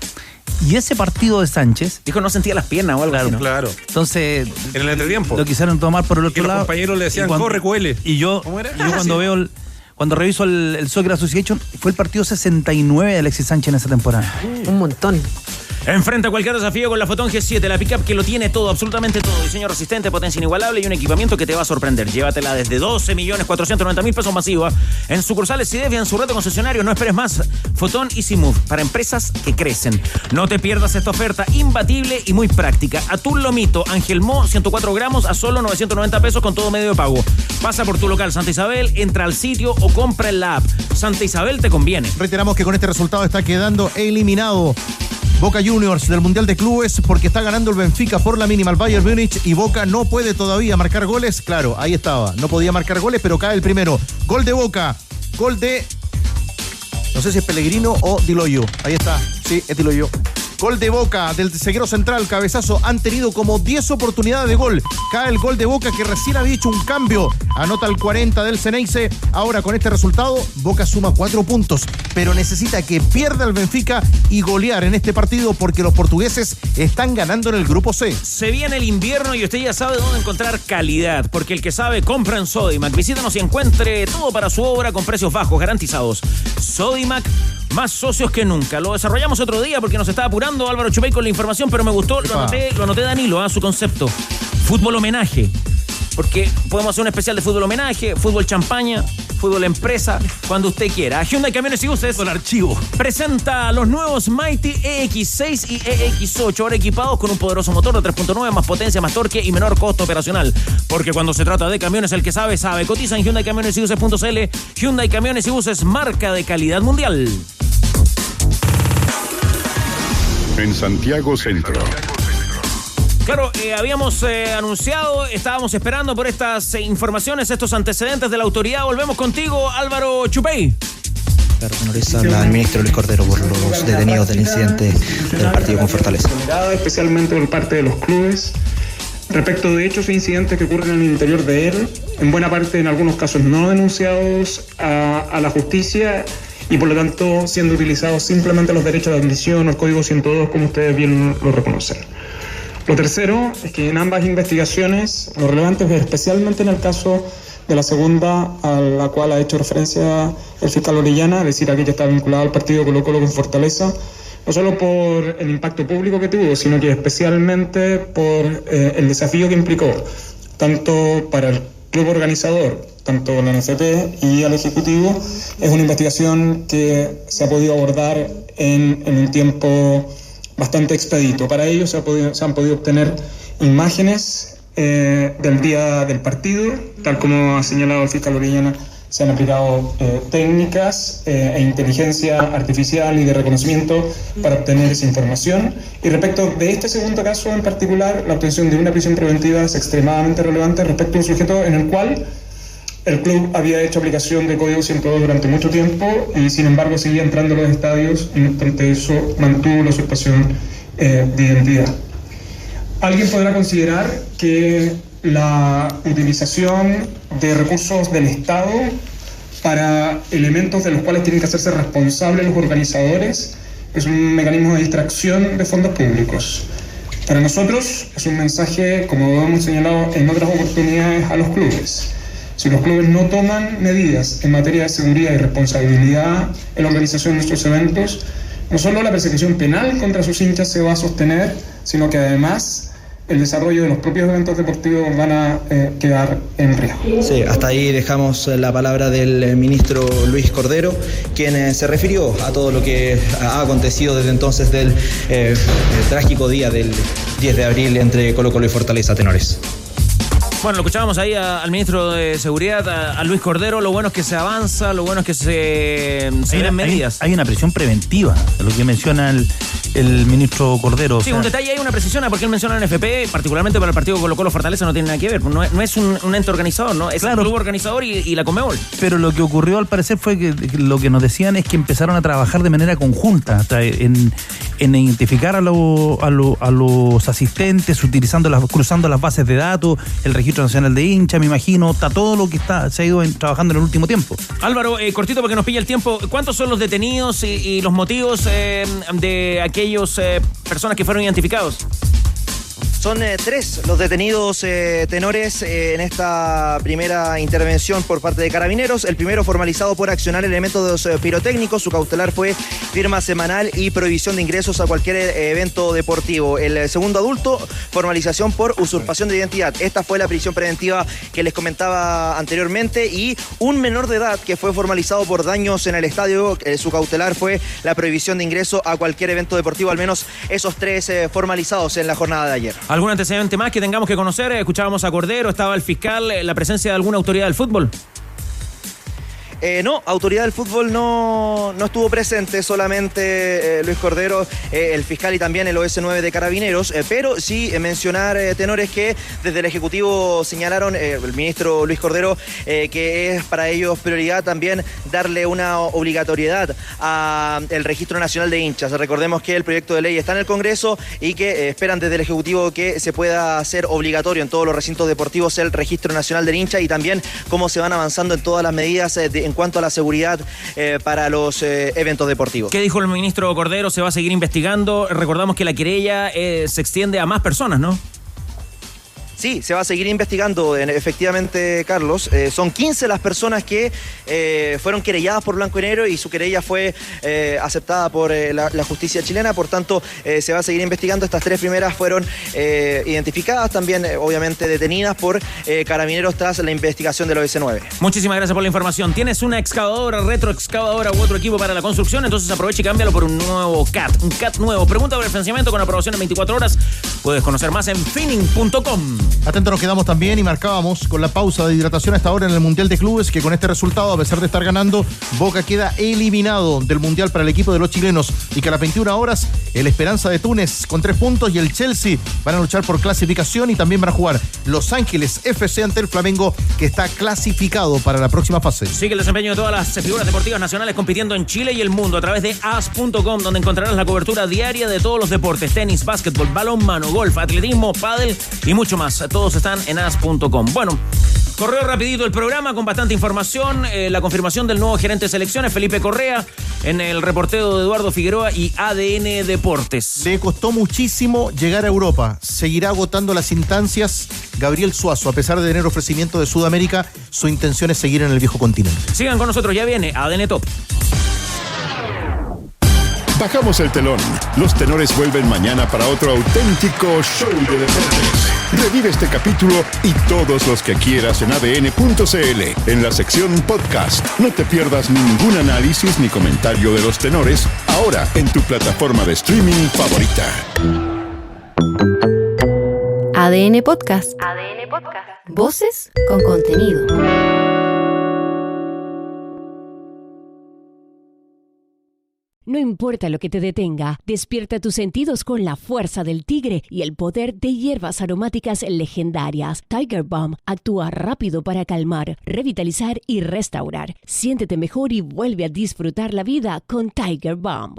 Y ese partido de Sánchez... Dijo no sentía las piernas o algo así, ¿no? Claro. Entonces... En el entretiempo. Lo quisieron tomar por el otro lado. Los compañeros le decían, corre, cuele. Y yo cuando reviso el Soccer Association, fue el partido 69 de Alexis Sánchez en esa temporada. Un montón. Enfrenta cualquier desafío con la Fotón G7, la pickup que lo tiene todo, absolutamente todo. Diseño resistente, potencia inigualable y un equipamiento que te va a sorprender. Llévatela desde 12.490.000 pesos masiva en sucursales CIDEF y en su red de concesionario. No esperes más. Fotón Easy Move, para empresas que crecen. No te pierdas esta oferta imbatible y muy práctica. Atún Lomito, Ángel Mo, 104 gramos a solo 990 pesos con todo medio de pago. Pasa por tu local Santa Isabel, entra al sitio o compra en la app. Santa Isabel te conviene. Reiteramos que con este resultado está quedando eliminado Boca Juniors del Mundial de Clubes porque está ganando el Benfica por la mínima al Bayern Múnich y Boca no puede todavía marcar goles. Claro, ahí estaba, no podía marcar goles, pero cae el primero. Gol de Boca, gol de... no sé si es Pellegrino o Di Loyo. Ahí está, sí, es Di Loyo. Gol de Boca del zaguero central, cabezazo. Han tenido como 10 oportunidades de gol. Cae el gol de Boca que recién había hecho un cambio. Anota el 40 del Ceneice. Ahora con este resultado, Boca suma 4 puntos. Pero necesita que pierda el Benfica y golear en este partido porque los portugueses están ganando en el grupo C. Se viene el invierno y usted ya sabe dónde encontrar calidad. Porque el que sabe, compra en Sodimac. Visítanos y encuentre todo para su obra con precios bajos, garantizados. Sodimac, más socios que nunca. Lo desarrollamos otro día porque nos está apurando Álvaro Chupey con la información, pero me gustó, lo anoté Danilo, su concepto. Fútbol homenaje. Porque podemos hacer un especial de fútbol homenaje, fútbol champaña, fútbol empresa, cuando usted quiera. Hyundai Camiones y Buses, el archivo, presenta los nuevos Mighty EX6 y EX8, ahora equipados con un poderoso motor de 3.9, más potencia, más torque y menor costo operacional. Porque cuando se trata de camiones, el que sabe, sabe. Cotiza en HyundaiCamionesYbuses.cl. Hyundai Camiones y Buses, marca de calidad mundial. En Santiago Centro. Claro, habíamos anunciado, estábamos esperando por estas informaciones, estos antecedentes de la autoridad. Volvemos contigo, Álvaro Chupey. Claro, habla el ministro Luis Cordero por los detenidos del incidente del partido con Fortaleza. Especialmente por parte de los clubes, respecto de hechos e incidentes que ocurren en el interior de él, en buena parte, en algunos casos no denunciados a la justicia, y por lo tanto siendo utilizados simplemente los derechos de admisión o el Código 102, como ustedes bien lo reconocen. Lo tercero es que en ambas investigaciones, lo relevante es especialmente en el caso de la segunda, a la cual ha hecho referencia el fiscal Orellana, es decir, aquella está vinculada al partido Colo-Colo con Fortaleza, no solo por el impacto público que tuvo, sino que especialmente por el desafío que implicó, tanto para el club organizador, tanto la NFP y al Ejecutivo. Es una investigación que se ha podido abordar en un tiempo bastante expedito. Para ello se han podido obtener imágenes del día del partido, tal como ha señalado el fiscal Orellana. Se han aplicado técnicas e inteligencia artificial y de reconocimiento para obtener esa información. Y respecto de este segundo caso en particular, la obtención de una prisión preventiva es extremadamente relevante respecto a un sujeto en el cual el club había hecho aplicación de Código 102 durante mucho tiempo y sin embargo seguía entrando a los estadios y no obstante eso mantuvo la usurpación de identidad. Alguien podrá considerar que la utilización de recursos del Estado para elementos de los cuales tienen que hacerse responsables los organizadores es un mecanismo de distracción de fondos públicos. Para nosotros es un mensaje, como hemos señalado en otras oportunidades, a los clubes. Si los clubes no toman medidas en materia de seguridad y responsabilidad en la organización de estos eventos, no solo la persecución penal contra sus hinchas se va a sostener, sino que además el desarrollo de los propios eventos deportivos van a quedar en riesgo. Sí, hasta ahí dejamos la palabra del ministro Luis Cordero, quien se refirió a todo lo que ha acontecido desde entonces del trágico día del 10 de abril entre Colo-Colo y Fortaleza, tenores. Bueno, lo escuchábamos ahí al ministro de Seguridad, a Luis Cordero. Lo bueno es que se avanza, lo bueno es que se den medidas. Hay una presión preventiva, lo que menciona el ministro Cordero. Sí, un detalle, hay una precisión, porque él menciona el FP, particularmente para el partido Colo-Colo Fortaleza, no tiene nada que ver. No es un ente organizador, ¿no? Es el club organizador y la Conmebol. Pero lo que ocurrió al parecer fue que lo que nos decían es que empezaron a trabajar de manera conjunta, en identificar a los asistentes, cruzando las bases de datos, el Registro Nacional de Hinchas, me imagino, está todo lo que se ha ido trabajando en el último tiempo. Álvaro, cortito porque nos pilla el tiempo, ¿cuántos son los detenidos y los motivos de aquellos personas que fueron identificados? Son 3 los detenidos tenores en esta primera intervención por parte de Carabineros. El primero formalizado por accionar elementos pirotécnicos. Su cautelar fue firma semanal y prohibición de ingresos a cualquier evento deportivo. El segundo adulto, formalización por usurpación de identidad. Esta fue la prisión preventiva que les comentaba anteriormente. Y un menor de edad que fue formalizado por daños en el estadio. Su cautelar fue la prohibición de ingreso a cualquier evento deportivo. Al menos esos 3 formalizados en la jornada de ayer. ¿Algún antecedente más que tengamos que conocer? Escuchábamos a Cordero, estaba el fiscal, la presencia de alguna autoridad del fútbol. No, autoridad del fútbol no estuvo presente, solamente Luis Cordero, el fiscal y también el OS9 de Carabineros, pero sí mencionar, tenores, que desde el Ejecutivo señalaron, el ministro Luis Cordero, que es para ellos prioridad también darle una obligatoriedad al Registro Nacional de Hinchas. Recordemos que el proyecto de ley está en el Congreso y que esperan desde el Ejecutivo que se pueda hacer obligatorio en todos los recintos deportivos el Registro Nacional de Hinchas y también cómo se van avanzando en todas las medidas en cuanto a la seguridad para los eventos deportivos. ¿Qué dijo el ministro Cordero? ¿Se va a seguir investigando? Recordamos que la querella se extiende a más personas, ¿no? Sí, se va a seguir investigando, efectivamente, Carlos. Son 15 las personas que fueron querelladas por Blanco y Negro y su querella fue aceptada por la justicia chilena. Por tanto, se va a seguir investigando. Estas 3 primeras fueron identificadas, también obviamente detenidas por Carabineros tras la investigación del OS9. Muchísimas gracias por la información. ¿Tienes una excavadora, retroexcavadora u otro equipo para la construcción? Entonces aprovecha y cámbialo por un nuevo CAT. Un CAT nuevo. Pregunta por el financiamiento con aprobación en 24 horas. Puedes conocer más en finning.com. Atentos nos quedamos también y marcábamos con la pausa de hidratación hasta ahora en el Mundial de Clubes, que con este resultado, a pesar de estar ganando, Boca queda eliminado del Mundial para el equipo de los chilenos y que a las 21 horas el Esperanza de Túnez con 3 puntos y el Chelsea van a luchar por clasificación y también van a jugar Los Ángeles FC ante el Flamengo, que está clasificado para la próxima fase. Sigue el desempeño de todas las figuras deportivas nacionales compitiendo en Chile y el mundo a través de as.com, donde encontrarás la cobertura diaria de todos los deportes: tenis, básquetbol, balonmano, golf, atletismo, pádel y mucho más. Todos están en as.com. Bueno, corrió rapidito el programa con bastante información. La confirmación del nuevo gerente de selecciones, Felipe Correa, en el reporteo de Eduardo Figueroa y ADN Deportes. Le costó muchísimo llegar a Europa. Seguirá agotando las instancias Gabriel Suazo. A pesar de tener ofrecimiento de Sudamérica, su intención es seguir en el viejo continente. Sigan con nosotros, ya viene ADN Top. Bajamos el telón. Los tenores vuelven mañana para otro auténtico show de deportes. Revive este capítulo y todos los que quieras en adn.cl, en la sección podcast. No te pierdas ningún análisis ni comentario de los tenores, ahora en tu plataforma de streaming favorita. ADN Podcast. ADN Podcast. Voces con contenido. No importa lo que te detenga, despierta tus sentidos con la fuerza del tigre y el poder de hierbas aromáticas legendarias. Tiger Balm actúa rápido para calmar, revitalizar y restaurar. Siéntete mejor y vuelve a disfrutar la vida con Tiger Balm.